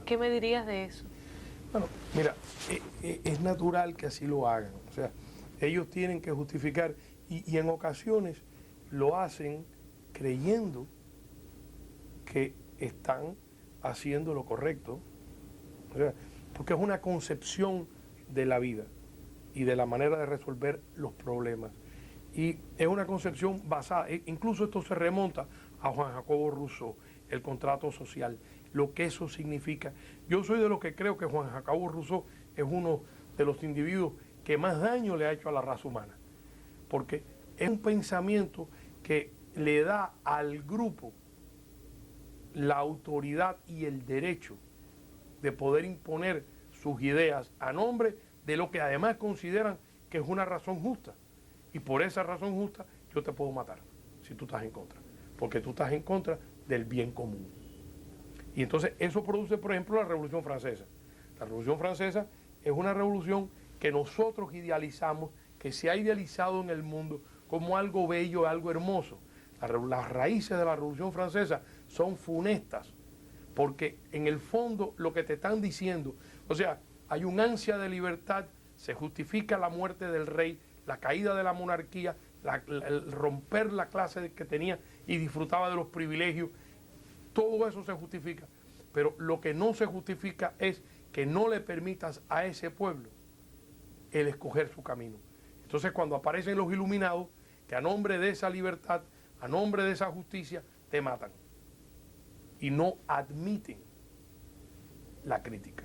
¿Qué me dirías de eso? Bueno, mira, es natural que así lo hagan. O sea, ellos tienen que justificar y en ocasiones lo hacen creyendo que están haciendo lo correcto. O sea, porque es una concepción de la vida y de la manera de resolver los problemas. Y es una concepción basada, incluso esto se remonta a Juan Jacobo Rousseau, el contrato social, lo que eso significa. Yo soy de los que creo que Juan Jacobo Rousseau es uno de los individuos que más daño le ha hecho a la raza humana, porque es un pensamiento que le da al grupo la autoridad y el derecho de poder imponer sus ideas a nombre de lo que además consideran que es una razón justa. Y por esa razón justa yo te puedo matar si tú estás en contra, porque tú estás en contra del bien común. Y entonces eso produce, por ejemplo, la Revolución Francesa. La Revolución Francesa es una revolución que nosotros idealizamos, que se ha idealizado en el mundo como algo bello, algo hermoso. Las raíces de la Revolución Francesa son funestas, porque en el fondo lo que te están diciendo, o sea, hay un ansia de libertad, se justifica la muerte del rey, la caída de la monarquía, el romper la clase que tenía y disfrutaba de los privilegios, todo eso se justifica, pero lo que no se justifica es que no le permitas a ese pueblo el escoger su camino. Entonces cuando aparecen los iluminados, que a nombre de esa libertad, a nombre de esa justicia, te matan y no admiten la crítica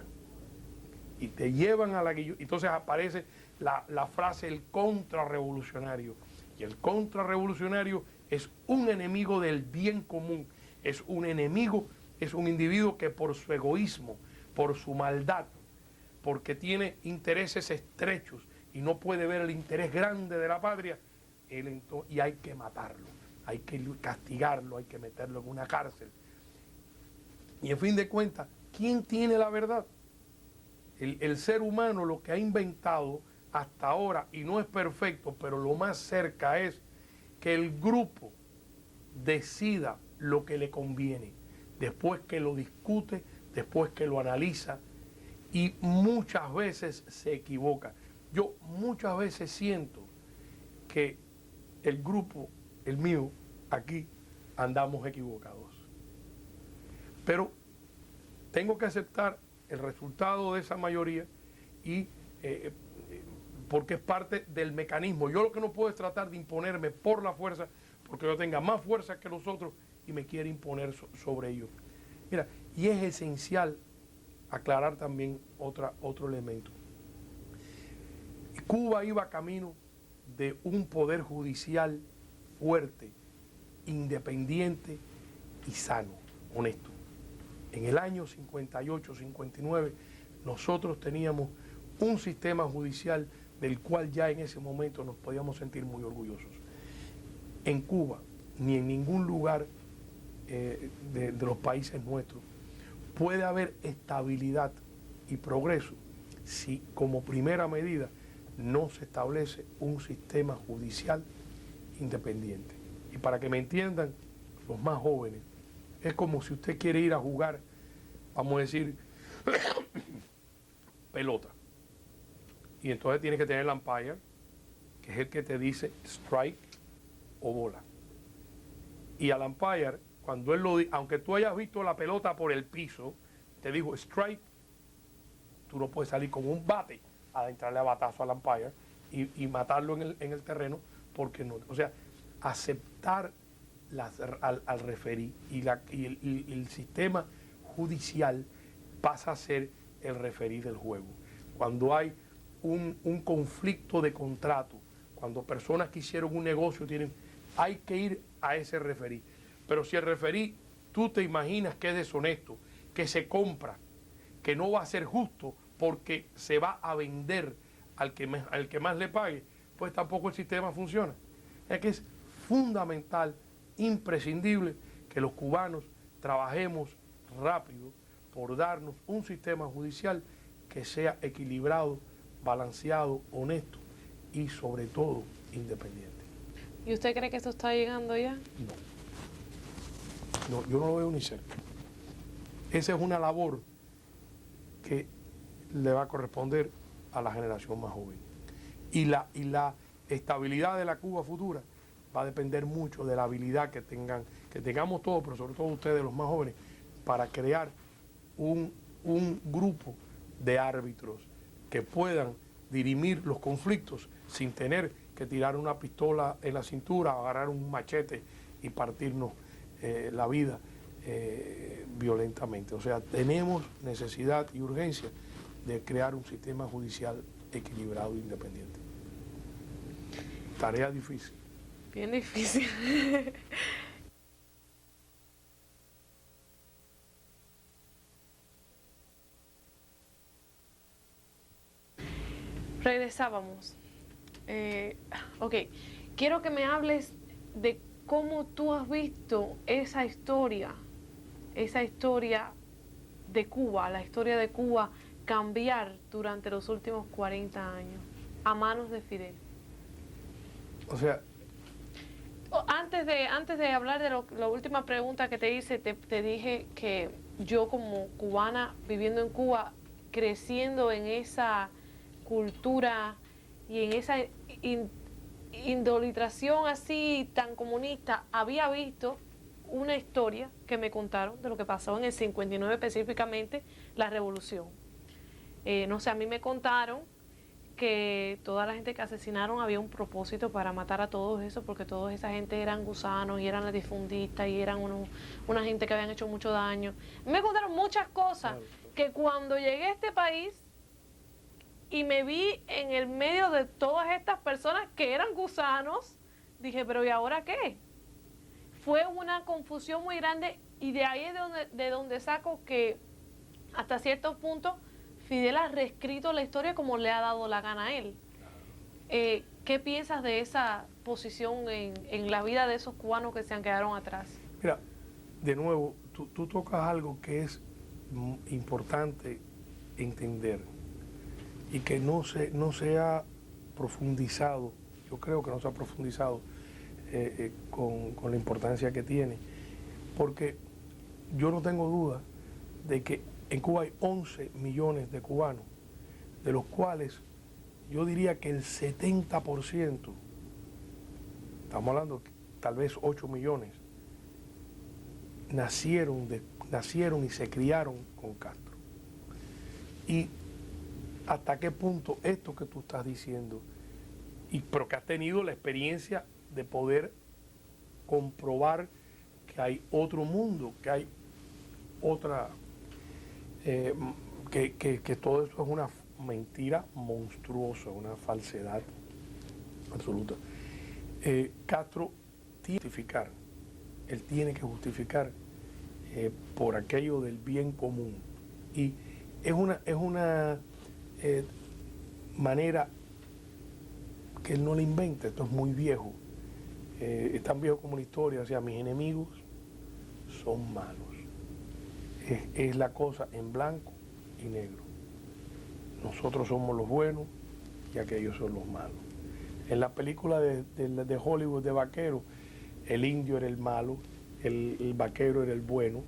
y te llevan a la guillotina. Entonces aparece la frase el contrarrevolucionario, y el contrarrevolucionario es un enemigo del bien común, es un enemigo, es un individuo que por su egoísmo, por su maldad, porque tiene intereses estrechos y no puede ver el interés grande de la patria, y hay que matarlo, hay que castigarlo, hay que meterlo en una cárcel. Y en fin de cuentas, ¿quién tiene la verdad? El ser humano lo que ha inventado hasta ahora, y no es perfecto, pero lo más cerca es que el grupo decida lo que le conviene, después que lo discute, después que lo analiza, y muchas veces se equivoca. Yo muchas veces siento que el grupo, el mío, aquí andamos equivocados. Pero tengo que aceptar el resultado de esa mayoría y porque es parte del mecanismo. Yo lo que no puedo es tratar de imponerme por la fuerza, porque yo tenga más fuerza que los otros y me quiere imponer sobre ellos. Mira, y es esencial aclarar también otro elemento. Cuba iba camino de un poder judicial fuerte, independiente y sano, honesto. En el año 58, 59, nosotros teníamos un sistema judicial del cual ya en ese momento nos podíamos sentir muy orgullosos. En Cuba, ni en ningún lugar de los países nuestros, puede haber estabilidad y progreso si como primera medida no se establece un sistema judicial independiente. Y para que me entiendan los más jóvenes, es como si usted quiere ir a jugar, vamos a decir, pelota. Y entonces tiene que tener el umpire, que es el que te dice strike o bola. Y al umpire, cuando él lo dice, aunque tú hayas visto la pelota por el piso, te dijo strike, tú no puedes salir con un bate a entrarle a batazo al umpire y matarlo en el terreno, porque no. O sea, aceptar al referí y el sistema judicial pasa a ser el referí del juego. Cuando hay un conflicto de contrato, cuando personas que hicieron un negocio hay que ir a ese referí. Pero si el referí, tú te imaginas que es deshonesto, que se compra, que no va a ser justo porque se va a vender al que más le pague, pues tampoco el sistema funciona. Es que es fundamental, imprescindible, que los cubanos trabajemos rápido por darnos un sistema judicial que sea equilibrado, balanceado, honesto y sobre todo independiente. ¿Y usted cree que esto está llegando ya? No, yo no lo veo ni cerca. Esa es una labor que le va a corresponder a la generación más joven. Y la estabilidad de la Cuba futura va a depender mucho de la habilidad que tengamos todos, pero sobre todo ustedes, los más jóvenes, para crear un grupo de árbitros que puedan dirimir los conflictos sin tener que tirar una pistola en la cintura, agarrar un machete y partirnos la vida violentamente. O sea, tenemos necesidad y urgencia de crear un sistema judicial equilibrado e independiente. Tarea difícil. Bien difícil. Regresábamos. Ok, quiero que me hables de cómo tú has visto esa historia de Cuba, la historia de Cuba cambiar durante los últimos 40 años a manos de Fidel. O sea, antes de hablar de la última pregunta que te hice, te dije que yo como cubana viviendo en Cuba, creciendo en esa cultura y en esa idolatración así tan comunista, había visto una historia que me contaron de lo que pasó en el 59 específicamente, la revolución. No sé, a mí me contaron que toda la gente que asesinaron había un propósito para matar a todos esos, porque toda esa gente eran gusanos y eran latifundistas y eran una gente que habían hecho mucho daño. Me contaron muchas cosas que cuando llegué a este país y me vi en el medio de todas estas personas que eran gusanos, dije, pero ¿y ahora qué? Fue una confusión muy grande y de ahí es de donde saco que hasta cierto punto Fidel ha reescrito la historia como le ha dado la gana a él. ¿Qué piensas de esa posición en la vida de esos cubanos que se quedaron atrás? Mira, de nuevo, tú tocas algo que es importante entender y que no se ha profundizado, yo creo que no se ha profundizado con la importancia que tiene, porque yo no tengo duda de que en Cuba hay 11 millones de cubanos, de los cuales yo diría que el 70%, estamos hablando tal vez 8 millones, nacieron y se criaron con Castro. Y hasta qué punto esto que tú estás diciendo, pero que has tenido la experiencia de poder comprobar que hay otro mundo, que hay otra, que todo eso es una mentira monstruosa, una falsedad absoluta. Castro tiene que justificar, él tiene que justificar por aquello del bien común. Y es una manera que él no la inventa, esto es muy viejo. Es tan viejo como la historia, o sea, mis enemigos son malos. Es la cosa en blanco y negro. Nosotros somos los buenos y aquellos son los malos. En la película de Hollywood de vaquero, el indio era el malo, el vaquero era el bueno,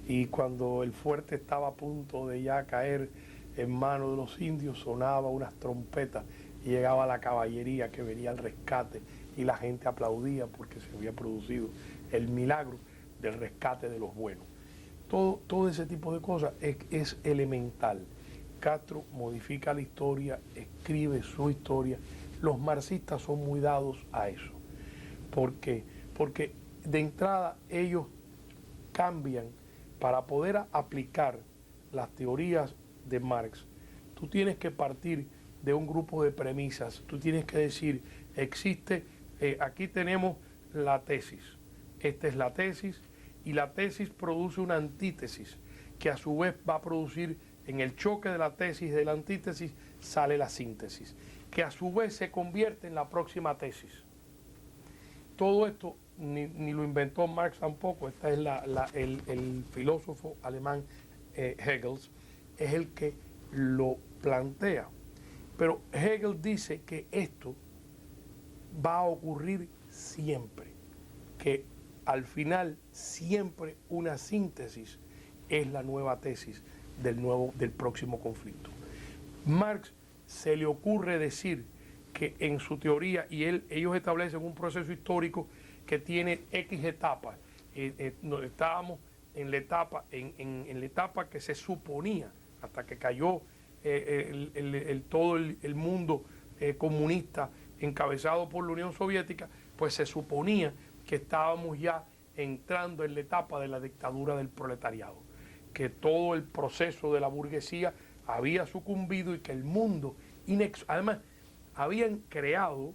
y cuando el fuerte estaba a punto de ya caer en manos de los indios, sonaba unas trompetas y llegaba la caballería que venía al rescate y la gente aplaudía porque se había producido el milagro del rescate de los buenos. Todo ese tipo de cosas es elemental. Castro modifica la historia, escribe su historia, Los marxistas son muy dados a eso. ¿Por qué? Porque de entrada ellos cambian para poder aplicar las teorías de Marx. Tú tienes que partir de un grupo de premisas. Tú tienes que decir, existe, aquí tenemos la tesis. Esta es la tesis y la tesis produce una antítesis que a su vez va a producir, en el choque de la tesis y de la antítesis sale la síntesis, que a su vez se convierte en la próxima tesis. Todo esto ni lo inventó Marx tampoco. Este es el filósofo alemán Hegel, es el que lo plantea. Pero Hegel dice que esto va a ocurrir siempre, que al final siempre una síntesis es la nueva tesis del próximo conflicto. Marx se le ocurre decir que en su teoría, y ellos establecen un proceso histórico que tiene X etapas. Estábamos en la etapa que se suponía, hasta que cayó todo el mundo comunista encabezado por la Unión Soviética, pues se suponía que estábamos ya entrando en la etapa de la dictadura del proletariado, que todo el proceso de la burguesía había sucumbido y que el mundo, además, habían creado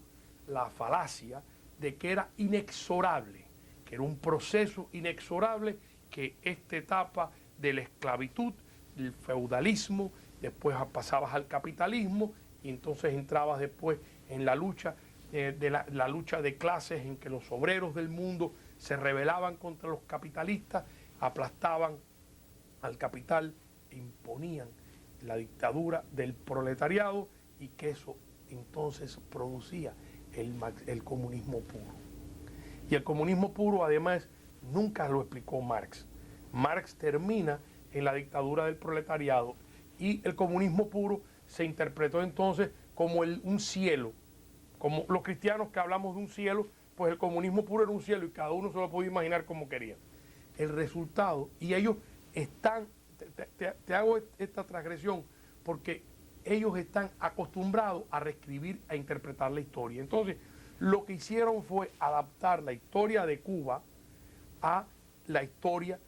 la falacia de que era inexorable, que era un proceso inexorable, que esta etapa de la esclavitud, del feudalismo, después pasabas al capitalismo y entonces entrabas después en la lucha la lucha de clases en que los obreros del mundo se rebelaban contra los capitalistas, aplastaban al capital, imponían la dictadura del proletariado y que eso entonces producía el comunismo puro. Y el comunismo puro además nunca lo explicó Marx. Marx termina en la dictadura del proletariado y el comunismo puro se interpretó entonces como un cielo. Como los cristianos que hablamos de un cielo, pues el comunismo puro era un cielo y cada uno se lo podía imaginar como quería. El resultado, y ellos están, te hago esta transgresión, porque ellos están acostumbrados a reescribir, a interpretar la historia. Entonces, lo que hicieron fue adaptar la historia de Cuba a la historia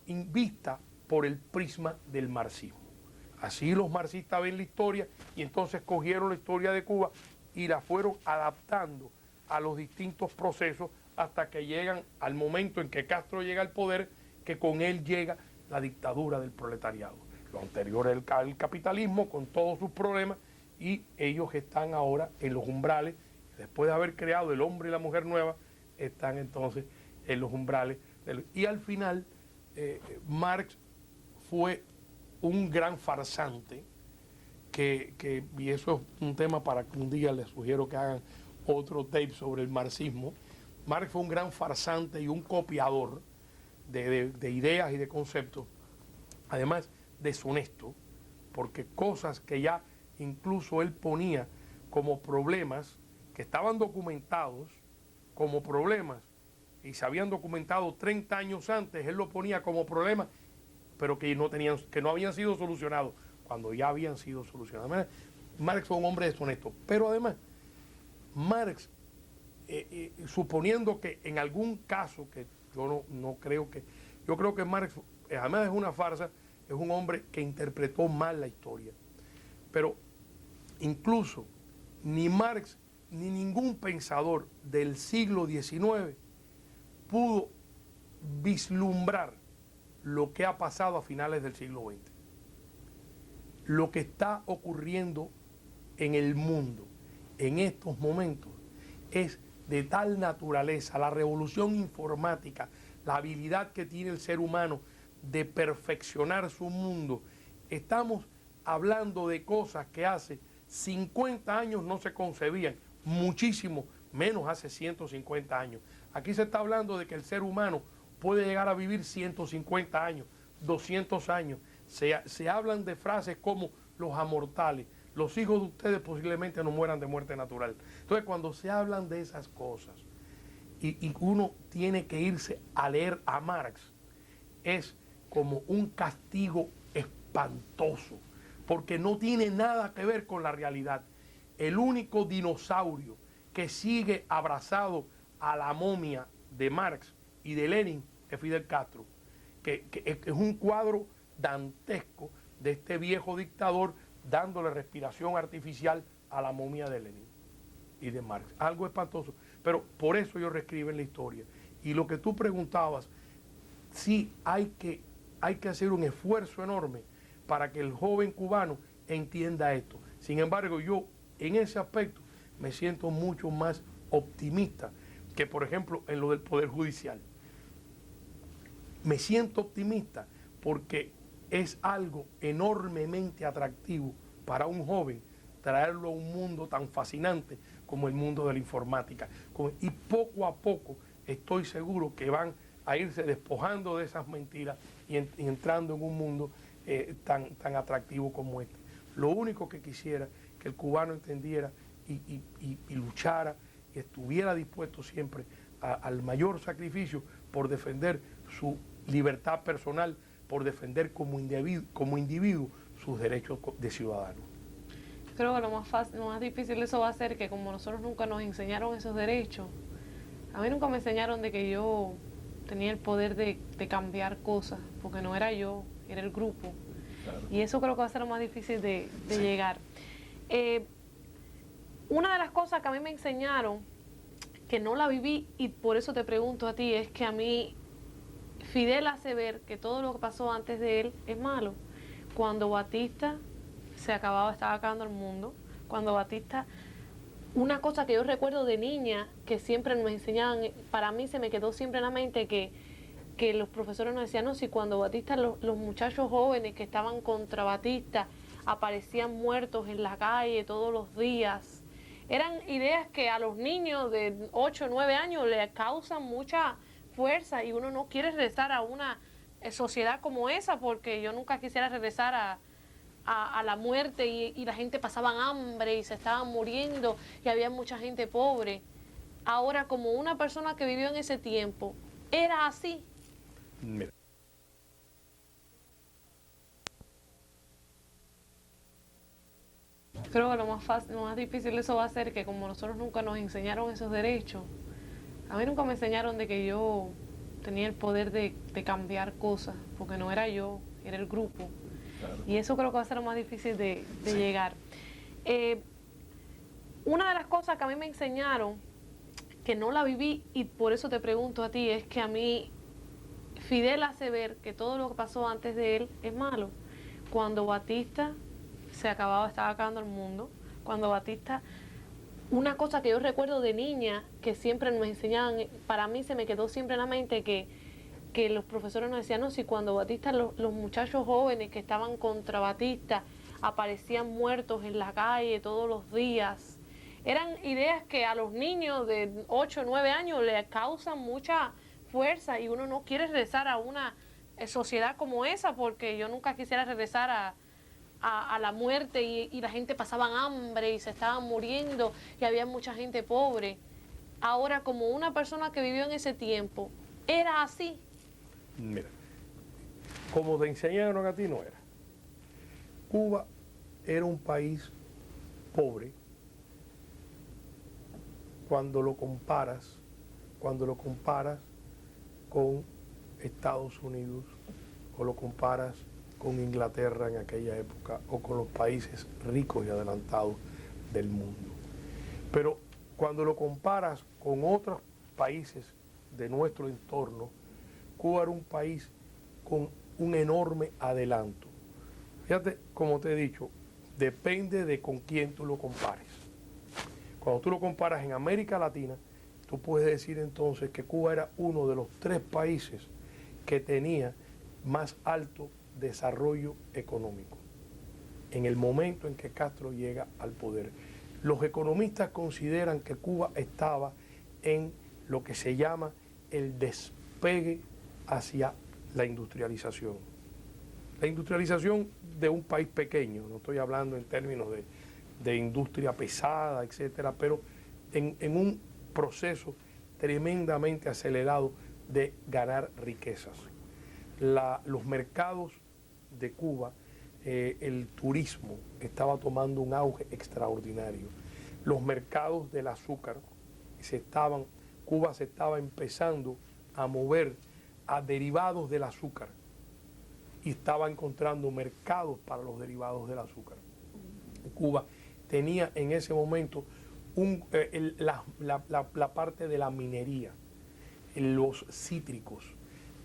vista por el prisma del marxismo. Así los marxistas ven la historia y entonces cogieron la historia de Cuba y la fueron adaptando a los distintos procesos hasta que llegan al momento en que Castro llega al poder, que con él llega la dictadura del proletariado. Lo anterior es el capitalismo con todos sus problemas y ellos están ahora en los umbrales, después de haber creado el hombre y la mujer nueva, están entonces en los umbrales. Y al final, Marx fue un gran farsante, y eso es un tema para que un día les sugiero que hagan otro tape sobre el marxismo. Marx fue un gran farsante y un copiador de ideas y de conceptos, además deshonesto, porque cosas que ya incluso él ponía como problemas, que estaban documentados como problemas, y se habían documentado 30 años antes, él lo ponía como problemas, pero que no habían sido solucionados, cuando ya habían sido solucionados. Marx fue un hombre deshonesto, pero además, Marx, suponiendo que en algún caso, que yo no creo que, yo creo que Marx, además es una farsa, es un hombre que interpretó mal la historia, pero incluso ni Marx ni ningún pensador del siglo XIX pudo vislumbrar lo que ha pasado a finales del siglo XX. Lo que está ocurriendo en el mundo en estos momentos es de tal naturaleza, la revolución informática, la habilidad que tiene el ser humano de perfeccionar su mundo. Estamos hablando de cosas que hace 50 años no se concebían, muchísimo menos hace 150 años. Aquí se está hablando de que el ser humano puede llegar a vivir 150 años, 200 años. Se hablan de frases como los amortales, los hijos de ustedes posiblemente no mueran de muerte natural. Entonces, cuando se hablan de esas cosas y uno tiene que irse a leer a Marx, es como un castigo espantoso, porque no tiene nada que ver con la realidad. el único dinosaurio que sigue abrazado a la momia de Marx y de Lenin es Fidel Castro, que es un cuadro dantesco de este viejo dictador dándole respiración artificial a la momia de Lenin y de Marx. Algo espantoso, pero por eso yo reescribo en la historia. Y lo que tú preguntabas, sí hay que hacer un esfuerzo enorme para que el joven cubano entienda esto. Sin embargo, yo en ese aspecto me siento mucho más optimista que, por ejemplo, en lo del Poder Judicial. Me siento optimista porque es algo enormemente atractivo para un joven traerlo a un mundo tan fascinante como el mundo de la informática. Y poco a poco estoy seguro que van a irse despojando de esas mentiras y entrando en un mundo tan atractivo como este. Lo único que quisiera que el cubano entendiera y luchara y estuviera dispuesto siempre al mayor sacrificio por defender su libertad personal, por defender como individuo sus derechos de ciudadano. Creo que lo más difícil de eso va a ser que como nosotros nunca nos enseñaron esos derechos, a mí nunca me enseñaron de que yo tenía el poder de cambiar cosas, porque no era yo, era el grupo. Claro. Y eso creo que va a ser lo más difícil de llegar. Una de las cosas que a mí me enseñaron, que no la viví y por eso te pregunto a ti, es que a mí Fidel hace ver que todo lo que pasó antes de él es malo. Cuando Batista estaba acabando el mundo, cuando Batista, una cosa que yo recuerdo de niña, que siempre me enseñaban, para mí se me quedó siempre en la mente que los profesores nos decían, no, si cuando Batista, los muchachos jóvenes que estaban contra Batista aparecían muertos en la calle todos los días. Eran ideas que a los niños de 8 o 9 años les causan mucha fuerza y uno no quiere regresar a una sociedad como esa, porque yo nunca quisiera regresar a la muerte y la gente pasaba hambre y se estaban muriendo y había mucha gente pobre. Ahora, como una persona que vivió en ese tiempo, ¿era así? Mira. Creo que lo más difícil de eso va a ser que como nosotros nunca nos enseñaron esos derechos, a mí nunca me enseñaron de que yo tenía el poder de cambiar cosas, porque no era yo, era el grupo. Claro. Y eso creo que va a ser lo más difícil de llegar. Una de las cosas que a mí me enseñaron, que no la viví y por eso te pregunto a ti, es que a mí Fidel hace ver que todo lo que pasó antes de él es malo. Cuando Batista estaba acabando el mundo, cuando Batista, una cosa que yo recuerdo de niña, que siempre me enseñaban, para mí se me quedó siempre en la mente que los profesores nos decían, no, si cuando Batista, los muchachos jóvenes que estaban contra Batista aparecían muertos en la calle todos los días. Eran ideas que a los niños de 8 o 9 años les causan mucha fuerza y uno no quiere regresar a una sociedad como esa, porque yo nunca quisiera regresar a la muerte y la gente pasaba hambre y se estaban muriendo y había mucha gente pobre. Ahora, como una persona que vivió en ese tiempo, ¿era así? Mira, como te enseñaron a ti, no era. Cuba era un país pobre cuando lo comparas con Estados Unidos o lo comparas con Inglaterra en aquella época o con los países ricos y adelantados del mundo. Pero cuando lo comparas con otros países de nuestro entorno, Cuba era un país con un enorme adelanto. Fíjate, como te he dicho, depende de con quién tú lo compares. Cuando tú lo comparas en América Latina, tú puedes decir entonces que Cuba era uno de los 3 países que tenía más alto desarrollo económico en el momento en que Castro llega al poder. Los economistas consideran que Cuba estaba en lo que se llama el despegue hacia la industrialización. La industrialización de un país pequeño, no estoy hablando en términos de industria pesada, etcétera, pero en un proceso tremendamente acelerado de ganar riquezas. Los mercados de Cuba, el turismo estaba tomando un auge extraordinario. los mercados del azúcar, Cuba se estaba empezando a mover a derivados del azúcar y estaba encontrando mercados para los derivados del azúcar. Cuba tenía en ese momento la parte de la minería, los cítricos,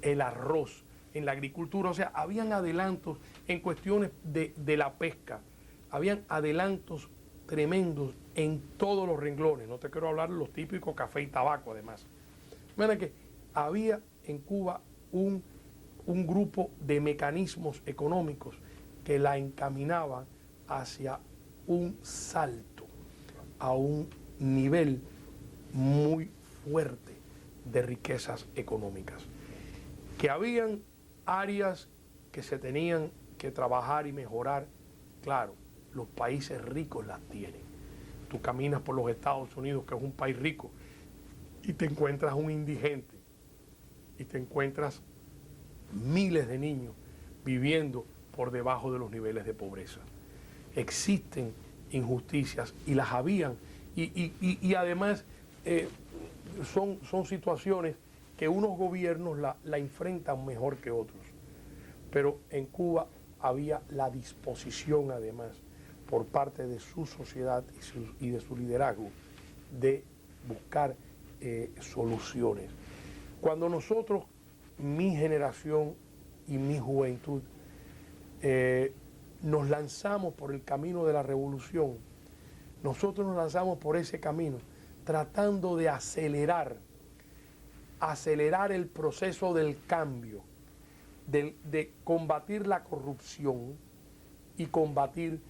el arroz, en la agricultura, o sea, habían adelantos en cuestiones de la pesca, habían adelantos tremendos en todos los renglones, no te quiero hablar de los típicos café y tabaco además. Mira que había en Cuba un grupo de mecanismos económicos que la encaminaban hacia un salto, a un nivel muy fuerte de riquezas económicas. Que habían áreas que se tenían que trabajar y mejorar, claro, los países ricos las tienen. Tú caminas por los Estados Unidos, que es un país rico, y te encuentras un indigente, y te encuentras miles de niños viviendo por debajo de los niveles de pobreza. Existen injusticias y las habían, y además son situaciones que unos gobiernos la enfrentan mejor que otros. Pero en Cuba había la disposición además por parte de su sociedad y de su liderazgo de buscar soluciones. Cuando nosotros, mi generación y mi juventud, nos lanzamos por el camino de la revolución, nosotros nos lanzamos por ese camino tratando de acelerar el proceso del cambio, de combatir la corrupción y combatir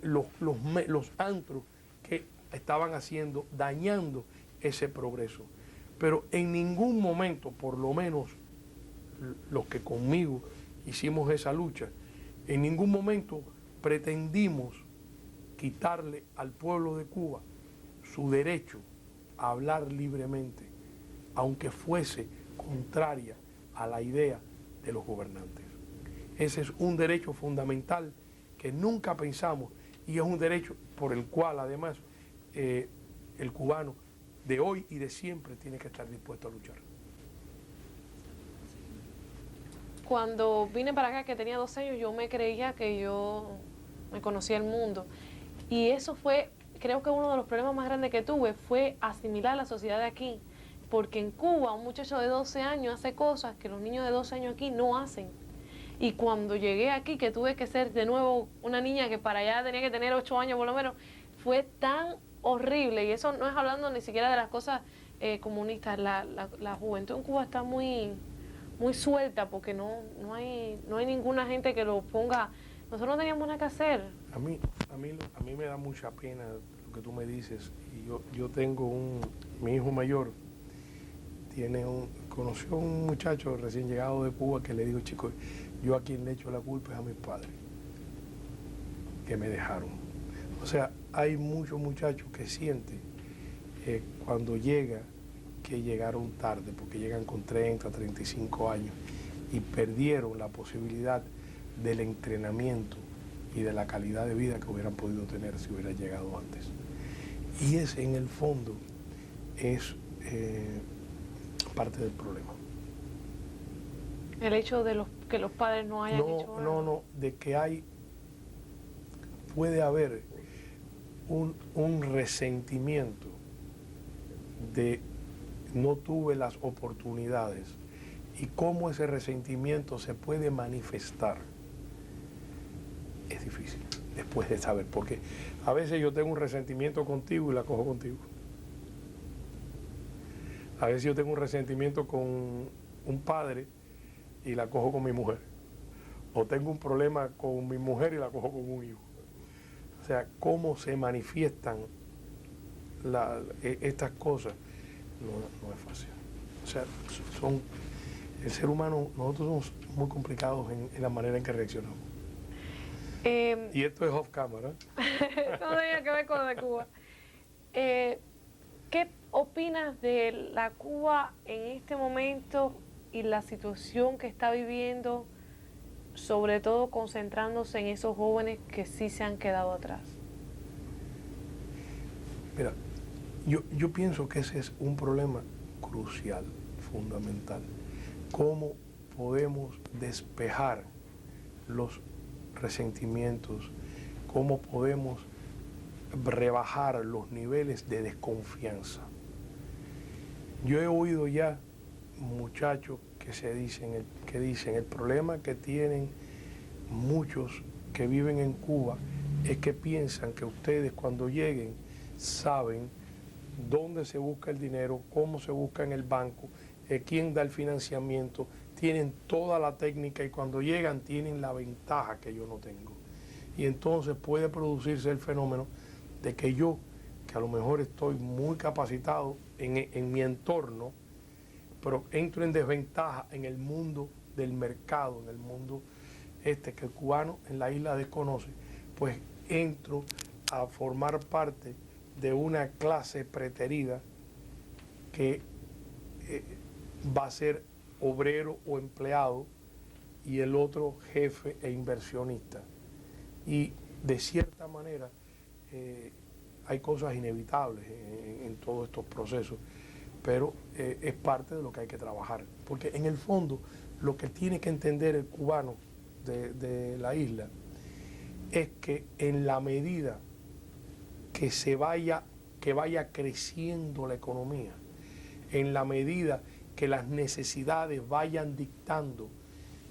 los antros que estaban dañando ese progreso. Pero en ningún momento, por lo menos los que conmigo hicimos esa lucha, en ningún momento pretendimos quitarle al pueblo de Cuba su derecho a hablar libremente, aunque fuese contraria a la idea de los gobernantes. Ese es un derecho fundamental que nunca pensamos y es un derecho por el cual además el cubano de hoy y de siempre tiene que estar dispuesto a luchar. Cuando vine para acá, que tenía 12 años, yo me creía que yo me conocía el mundo. Y eso fue, creo que uno de los problemas más grandes que tuve fue asimilar la sociedad de aquí. Porque en Cuba un muchacho de 12 años hace cosas que los niños de 12 años aquí no hacen. Y cuando llegué aquí, que tuve que ser de nuevo una niña que para allá tenía que tener 8 años por lo menos, fue tan horrible. Y eso no es hablando ni siquiera de las cosas comunistas. La juventud en Cuba está muy suelta porque no hay ninguna gente que lo ponga. Nosotros no teníamos nada que hacer. A mí me da mucha pena lo que tú me dices. Y yo tengo mi hijo mayor conoció a un muchacho recién llegado de Cuba que le dijo, chico, yo a quien le echo la culpa es a mis padres, que me dejaron. O sea, hay muchos muchachos que sienten cuando que llegaron tarde, porque llegan con 30, 35 años y perdieron la posibilidad del entrenamiento y de la calidad de vida que hubieran podido tener si hubieran llegado antes. Y ese, en el fondo, es parte del problema. El hecho de que los padres no hayan hecho nada. No, de que puede haber un resentimiento de no tuve las oportunidades y cómo ese resentimiento se puede manifestar. Es difícil después de saber, porque a veces yo tengo un resentimiento contigo y la cojo contigo. A veces yo tengo un resentimiento con un padre y la cojo con mi mujer. O tengo un problema con mi mujer y la cojo con un hijo. O sea, cómo se manifiestan estas cosas no es fácil. O sea, el ser humano, nosotros somos muy complicados en la manera en que reaccionamos. Y esto es off camera. No tenía que ver con lo de Cuba. ¿Qué opinas de la Cuba en este momento y la situación que está viviendo, sobre todo concentrándose en esos jóvenes que sí se han quedado atrás? Mira, yo pienso que ese es un problema crucial, fundamental. ¿Cómo podemos despejar los resentimientos? ¿Cómo podemos rebajar los niveles de desconfianza? Yo he oído ya muchachos que dicen el problema que tienen muchos que viven en Cuba es que piensan que ustedes cuando lleguen saben dónde se busca el dinero, cómo se busca en el banco, quién da el financiamiento, tienen toda la técnica y cuando llegan tienen la ventaja que yo no tengo. Y entonces puede producirse el fenómeno de que yo, que a lo mejor estoy muy capacitado en mi entorno, pero entro en desventaja en el mundo del mercado, en el mundo que el cubano en la isla desconoce, pues entro a formar parte de una clase preterida que va a ser obrero o empleado y el otro jefe e inversionista. Y de cierta manera hay cosas inevitables en todos estos procesos, pero es parte de lo que hay que trabajar. Porque en el fondo lo que tiene que entender el cubano de la isla es que en la medida que vaya creciendo la economía, en la medida que las necesidades vayan dictando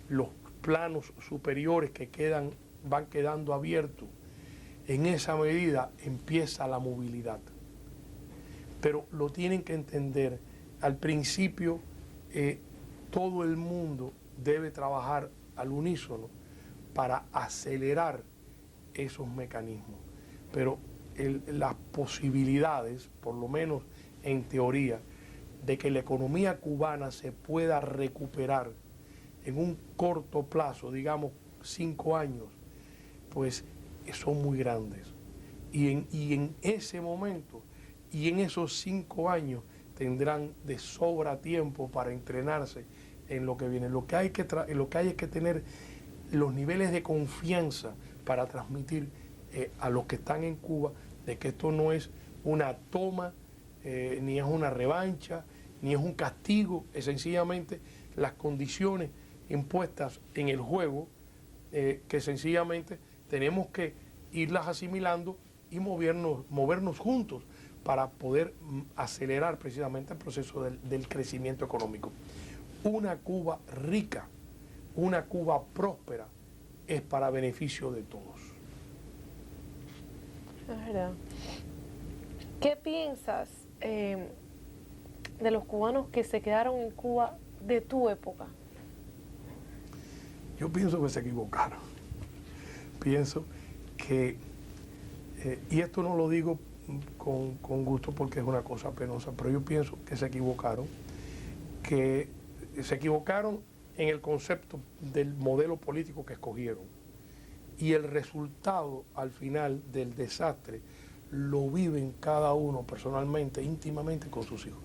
los planos superiores que van quedando abiertos, en esa medida empieza la movilidad. Pero lo tienen que entender, al principio todo el mundo debe trabajar al unísono para acelerar esos mecanismos. Pero las posibilidades, por lo menos en teoría, de que la economía cubana se pueda recuperar en un corto plazo, digamos 5 años, pues son muy grandes. Y en ese momento y en esos 5 años tendrán de sobra tiempo para entrenarse en lo que viene. Lo que hay es que tener los niveles de confianza para transmitir a los que están en Cuba de que esto no es una toma, ni es una revancha, ni es un castigo, es sencillamente las condiciones impuestas en el juego, que sencillamente tenemos que irlas asimilando y movernos juntos para poder acelerar precisamente el proceso del crecimiento económico. Una Cuba rica, una Cuba próspera, es para beneficio de todos. Es verdad. ¿Qué piensas de los cubanos que se quedaron en Cuba de tu época? Yo pienso que se equivocaron. Pienso que, y esto no lo digo con gusto porque es una cosa penosa, pero yo pienso que se equivocaron en el concepto del modelo político que escogieron. Y el resultado al final del desastre lo viven cada uno personalmente, íntimamente con sus hijos.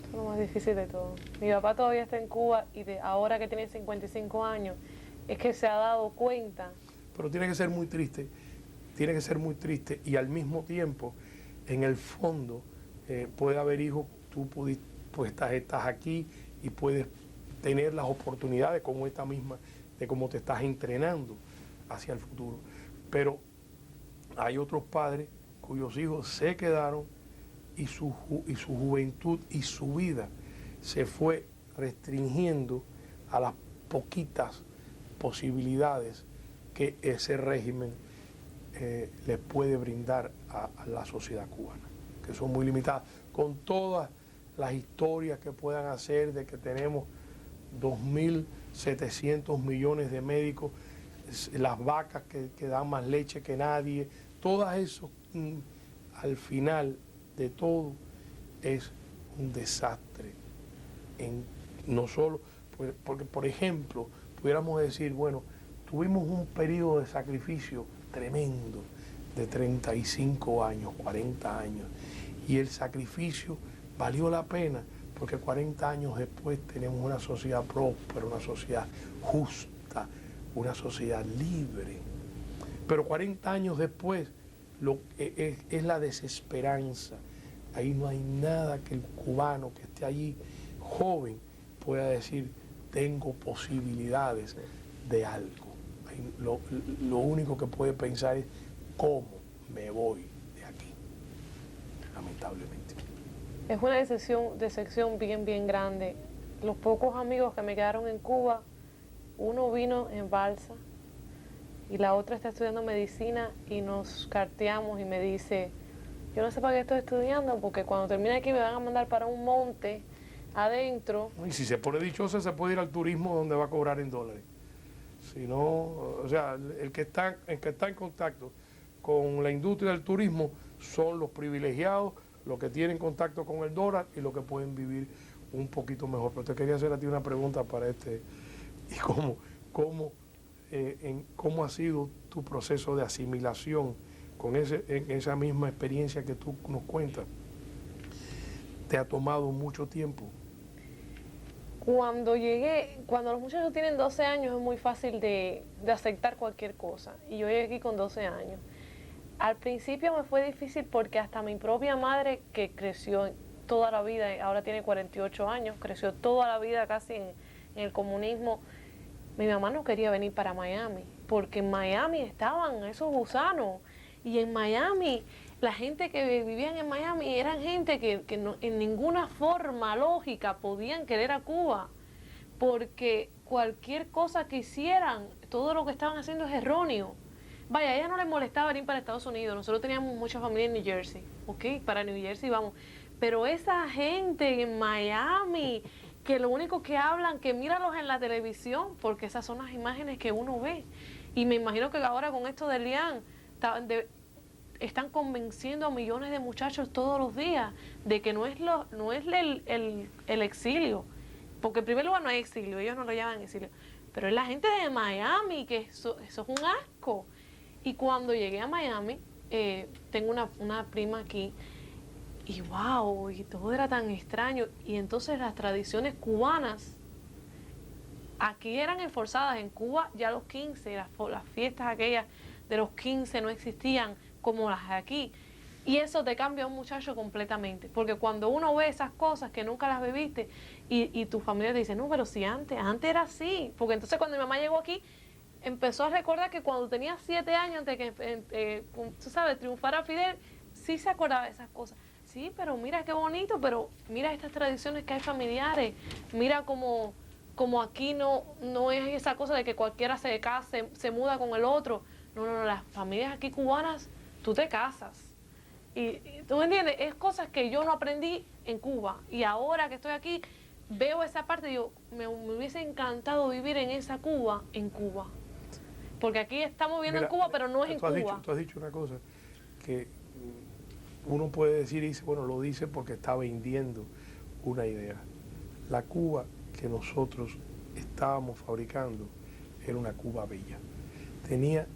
Es lo más difícil de todo. Mi papá todavía está en Cuba y ahora que tiene 55 años es que se ha dado cuenta. Pero tiene que ser muy triste y al mismo tiempo, en el fondo, puede haber hijos, tú pues estás aquí y puedes tener las oportunidades como esta misma, de cómo te estás entrenando hacia el futuro. Pero hay otros padres cuyos hijos se quedaron y su juventud y su vida se fue restringiendo a las poquitas posibilidades que ese régimen les puede brindar a la sociedad cubana, que son muy limitadas, con todas las historias que puedan hacer de que tenemos 2.700 millones de médicos, las vacas que dan más leche que nadie, todo eso al final de todo es un desastre. No solo, porque por ejemplo, pudiéramos decir, bueno, tuvimos un periodo de sacrificio tremendo de 35 años, 40 años, y el sacrificio valió la pena porque 40 años después tenemos una sociedad próspera, una sociedad justa, una sociedad libre. Pero 40 años después es la desesperanza. Ahí no hay nada que el cubano que esté allí, joven, pueda decir, tengo posibilidades de algo. Ahí lo único que puede pensar es, ¿cómo me voy de aquí? Lamentablemente. Es una decepción bien grande. Los pocos amigos que me quedaron en Cuba, uno vino en balsa y la otra está estudiando medicina y nos carteamos y me dice, yo no sé para qué estoy estudiando porque cuando termine aquí me van a mandar para un monte adentro. Y si se pone dichosa se puede ir al turismo donde va a cobrar en dólares. Si no, o sea, el que está en contacto con la industria del turismo son los privilegiados, los que tienen contacto con el dólar y los que pueden vivir un poquito mejor. Pero te quería hacer a ti una pregunta para y cómo ha sido tu proceso de asimilación con esa misma experiencia que tú nos cuentas. ¿Te ha tomado mucho tiempo? Cuando los muchachos tienen 12 años es muy fácil de aceptar cualquier cosa. Y yo llegué aquí con 12 años. Al principio me fue difícil porque hasta mi propia madre, que creció toda la vida, ahora tiene 48 años, creció toda la vida casi en el comunismo, mi mamá no quería venir para Miami, porque en Miami estaban esos gusanos. Y en Miami, la gente que vivían en Miami eran gente que no, en ninguna forma lógica podían querer a Cuba, porque cualquier cosa que hicieran, todo lo que estaban haciendo es erróneo. Vaya, a ella no le molestaba venir para Estados Unidos, nosotros teníamos mucha familia en New Jersey, ¿ok? Para New Jersey vamos. Pero esa gente en Miami, que lo único que hablan, que míralos en la televisión, porque esas son las imágenes que uno ve. Y me imagino que ahora con esto de Lian, están convenciendo a millones de muchachos todos los días de que no es el exilio, porque en primer lugar no hay exilio, ellos no lo llaman exilio, pero es la gente de Miami, que eso es un asco. Y cuando llegué a Miami, tengo una prima aquí, y wow, y todo era tan extraño, y entonces las tradiciones cubanas aquí eran enforzadas. En Cuba ya los 15, las fiestas aquellas de los 15 no existían como las de aquí. Y eso te cambia a un muchacho completamente. Porque cuando uno ve esas cosas que nunca las viviste y tu familia te dice, no, pero si antes era así. Porque entonces cuando mi mamá llegó aquí, empezó a recordar que cuando tenía 7 años, antes que, tú sabes, triunfara Fidel, sí se acordaba de esas cosas. Sí, pero mira qué bonito, pero mira estas tradiciones que hay familiares. Mira como aquí no es esa cosa de que cualquiera se casa, se muda con el otro. No, las familias aquí cubanas, tú te casas. Y tú me entiendes, es cosas que yo no aprendí en Cuba. Y ahora que estoy aquí, veo esa parte y digo, me hubiese encantado vivir en esa Cuba, en Cuba. Porque aquí estamos viviendo en Cuba, pero no es en Cuba. Tú has dicho una cosa que uno puede decir, y dice, bueno, lo dice porque está vendiendo una idea. La Cuba que nosotros estábamos fabricando era una Cuba bella. Tenía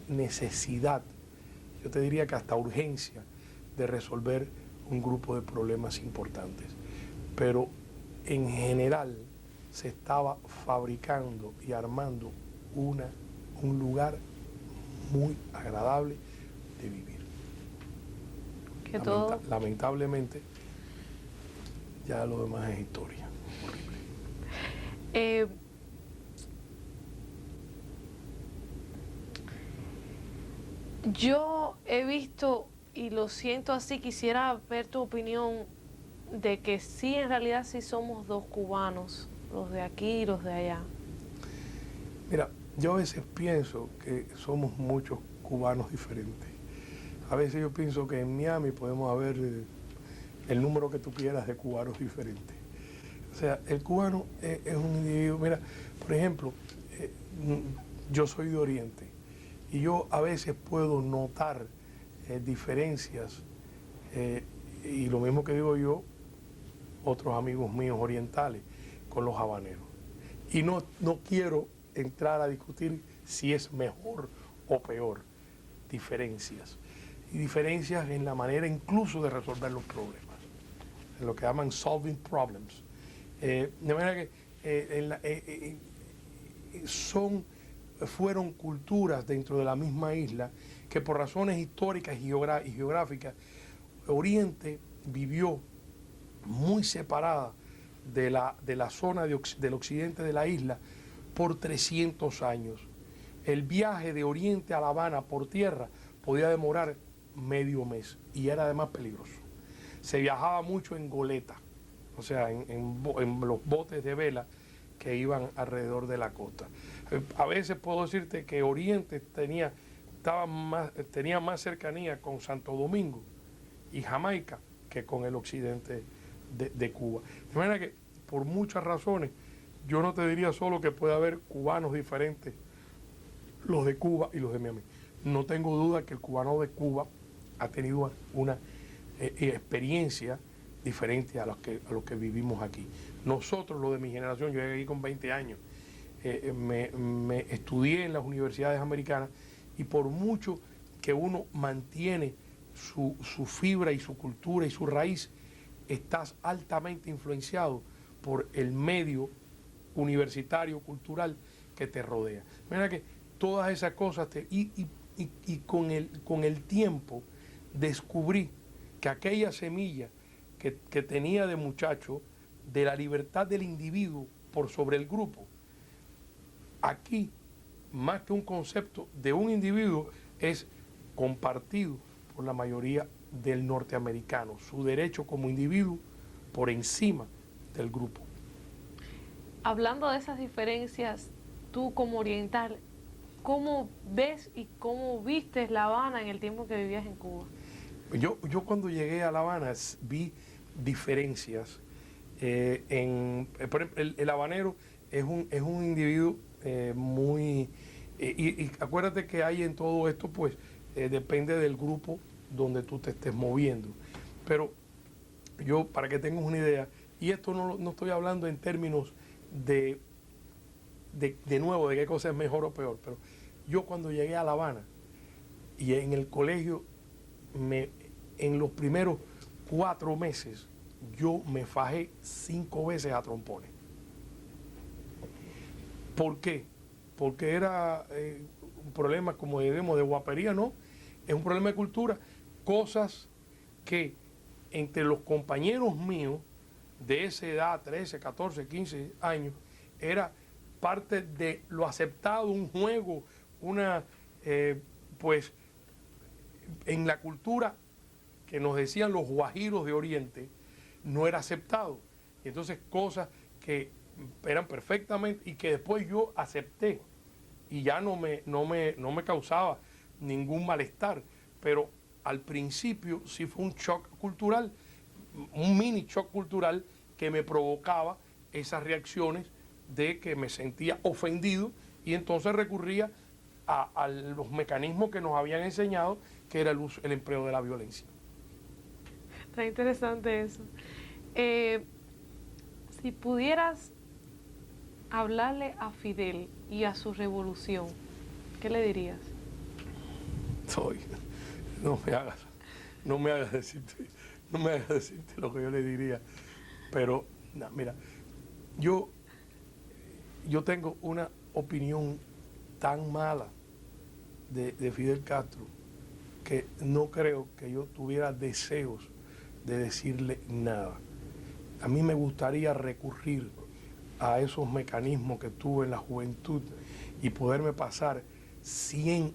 necesidad, yo te diría que hasta urgencia, de resolver un grupo de problemas importantes. Pero en general se estaba fabricando y armando un lugar muy agradable de vivir. Lamentablemente, ya lo demás es historia. Yo he visto, y lo siento así, quisiera ver tu opinión de que sí, en realidad sí somos dos cubanos, los de aquí y los de allá. Mira, yo a veces pienso que somos muchos cubanos diferentes. A veces yo pienso que en Miami podemos haber el número que tú quieras de cubanos diferentes. O sea, el cubano es un individuo. Mira, por ejemplo, yo soy de Oriente y yo a veces puedo notar diferencias, y lo mismo que digo yo, otros amigos míos orientales, con los habaneros. Y no quiero entrar a discutir si es mejor o peor. Diferencias. Y diferencias en la manera incluso de resolver los problemas. En lo que llaman solving problems. De manera que son fueron culturas dentro de la misma isla que por razones históricas y geográficas, Oriente vivió muy separada de la zona del occidente de la isla por 300 años. El viaje de Oriente a La Habana por tierra podía demorar medio mes y era además peligroso. Se viajaba mucho en goleta, o sea, en los botes de vela que iban alrededor de la costa. A veces puedo decirte que Oriente tenía más cercanía con Santo Domingo y Jamaica que con el occidente de Cuba. De manera que, por muchas razones, yo no te diría solo que puede haber cubanos diferentes, los de Cuba y los de Miami. No tengo duda que el cubano de Cuba ha tenido una experiencia diferente a los que vivimos aquí. Nosotros, los de mi generación, yo llegué aquí con 20 años, me estudié en las universidades americanas y por mucho que uno mantiene su fibra y su cultura y su raíz, estás altamente influenciado por el medio universitario, cultural que te rodea. Mira que todas esas cosas, y con el tiempo descubrí que aquella semilla que tenía de muchacho, de la libertad del individuo por sobre el grupo, aquí, más que un concepto de un individuo, es compartido por la mayoría del norteamericano, su derecho como individuo por encima del grupo. Hablando de esas diferencias, tú como oriental, ¿cómo ves y cómo vistes La Habana en el tiempo que vivías en Cuba? Yo cuando llegué a La Habana vi diferencias. Por ejemplo, el habanero es un individuo muy... y acuérdate que hay en todo esto, pues, depende del grupo donde tú te estés moviendo. Pero yo, para que tengas una idea, y esto no estoy hablando en términos de nuevo, de qué cosa es mejor o peor, pero yo cuando llegué a La Habana y en el colegio, en los primeros 4 meses, yo me fajé 5 veces a trompones. ¿Por qué? Porque era un problema, como digamos, de guapería, ¿no? Es un problema de cultura. Cosas que entre los compañeros míos de esa edad, 13, 14, 15 años, era parte de lo aceptado, un juego, pues, en la cultura que nos decían los guajiros de Oriente, no era aceptado. Y entonces cosas que eran perfectamente y que después yo acepté y ya no me causaba ningún malestar, pero al principio sí fue un shock cultural, un mini shock cultural que me provocaba esas reacciones de que me sentía ofendido y entonces recurría a los mecanismos que nos habían enseñado, que era el empleo de la violencia. Está interesante eso. Si pudieras hablarle a Fidel y a su revolución, ¿qué le dirías? No me hagas decirte lo que yo le diría. Pero, no, mira, yo tengo una opinión tan mala de Fidel Castro que no creo que yo tuviera deseos de decirle nada. A mí me gustaría recurrir a esos mecanismos que tuve en la juventud y poderme pasar 100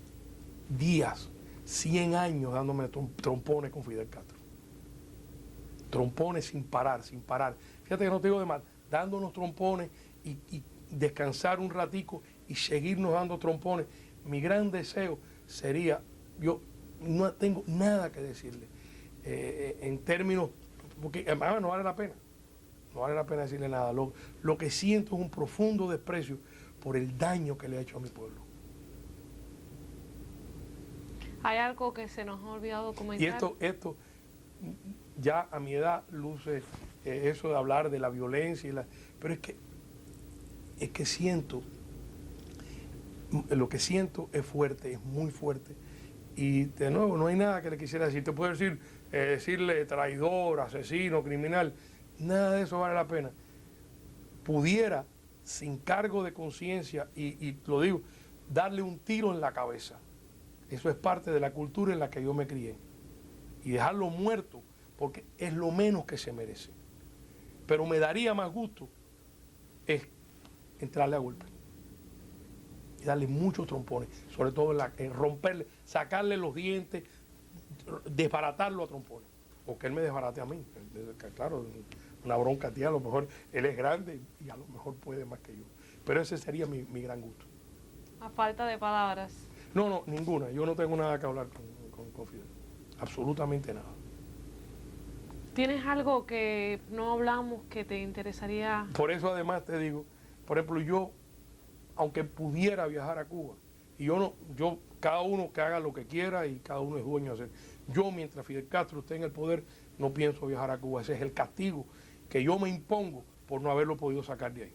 días, 100 años dándome trompones con Fidel Castro. Trompones sin parar. Fíjate que no te digo de mal, dándonos trompones y descansar un ratico y seguirnos dando trompones. Mi gran deseo sería, yo no tengo nada que decirle en términos, porque además no vale la pena decirle nada. Lo que siento es un profundo desprecio por el daño que le ha hecho a mi pueblo. Hay algo que se nos ha olvidado comentar. Y esto ya a mi edad luce eso de hablar de la violencia, pero es que siento, lo que siento es fuerte, es muy fuerte. Y de nuevo, no hay nada que le quisiera decir. Te puedo decirle traidor, asesino, criminal. Nada de eso vale la pena. Pudiera, sin cargo de conciencia, y lo digo, darle un tiro en la cabeza. Eso es parte de la cultura en la que yo me crié. Y dejarlo muerto, porque es lo menos que se merece. Pero me daría más gusto es entrarle a golpe y darle muchos trompones, sobre todo en romperle, sacarle los dientes, desbaratarlo a trompones, o que él me desbarate a mí. Claro, una bronca tía, a lo mejor él es grande y a lo mejor puede más que yo, pero ese sería mi gran gusto. A falta de palabras. No, ninguna, yo no tengo nada que hablar con Fidel, absolutamente nada. ¿Tienes algo que no hablamos que te interesaría? Por eso además te digo, por ejemplo, yo, aunque pudiera viajar a Cuba, y yo cada uno que haga lo que quiera y cada uno es dueño de hacer. Yo, mientras Fidel Castro esté en el poder, no pienso viajar a Cuba. Ese es el castigo que yo me impongo por no haberlo podido sacar de ahí.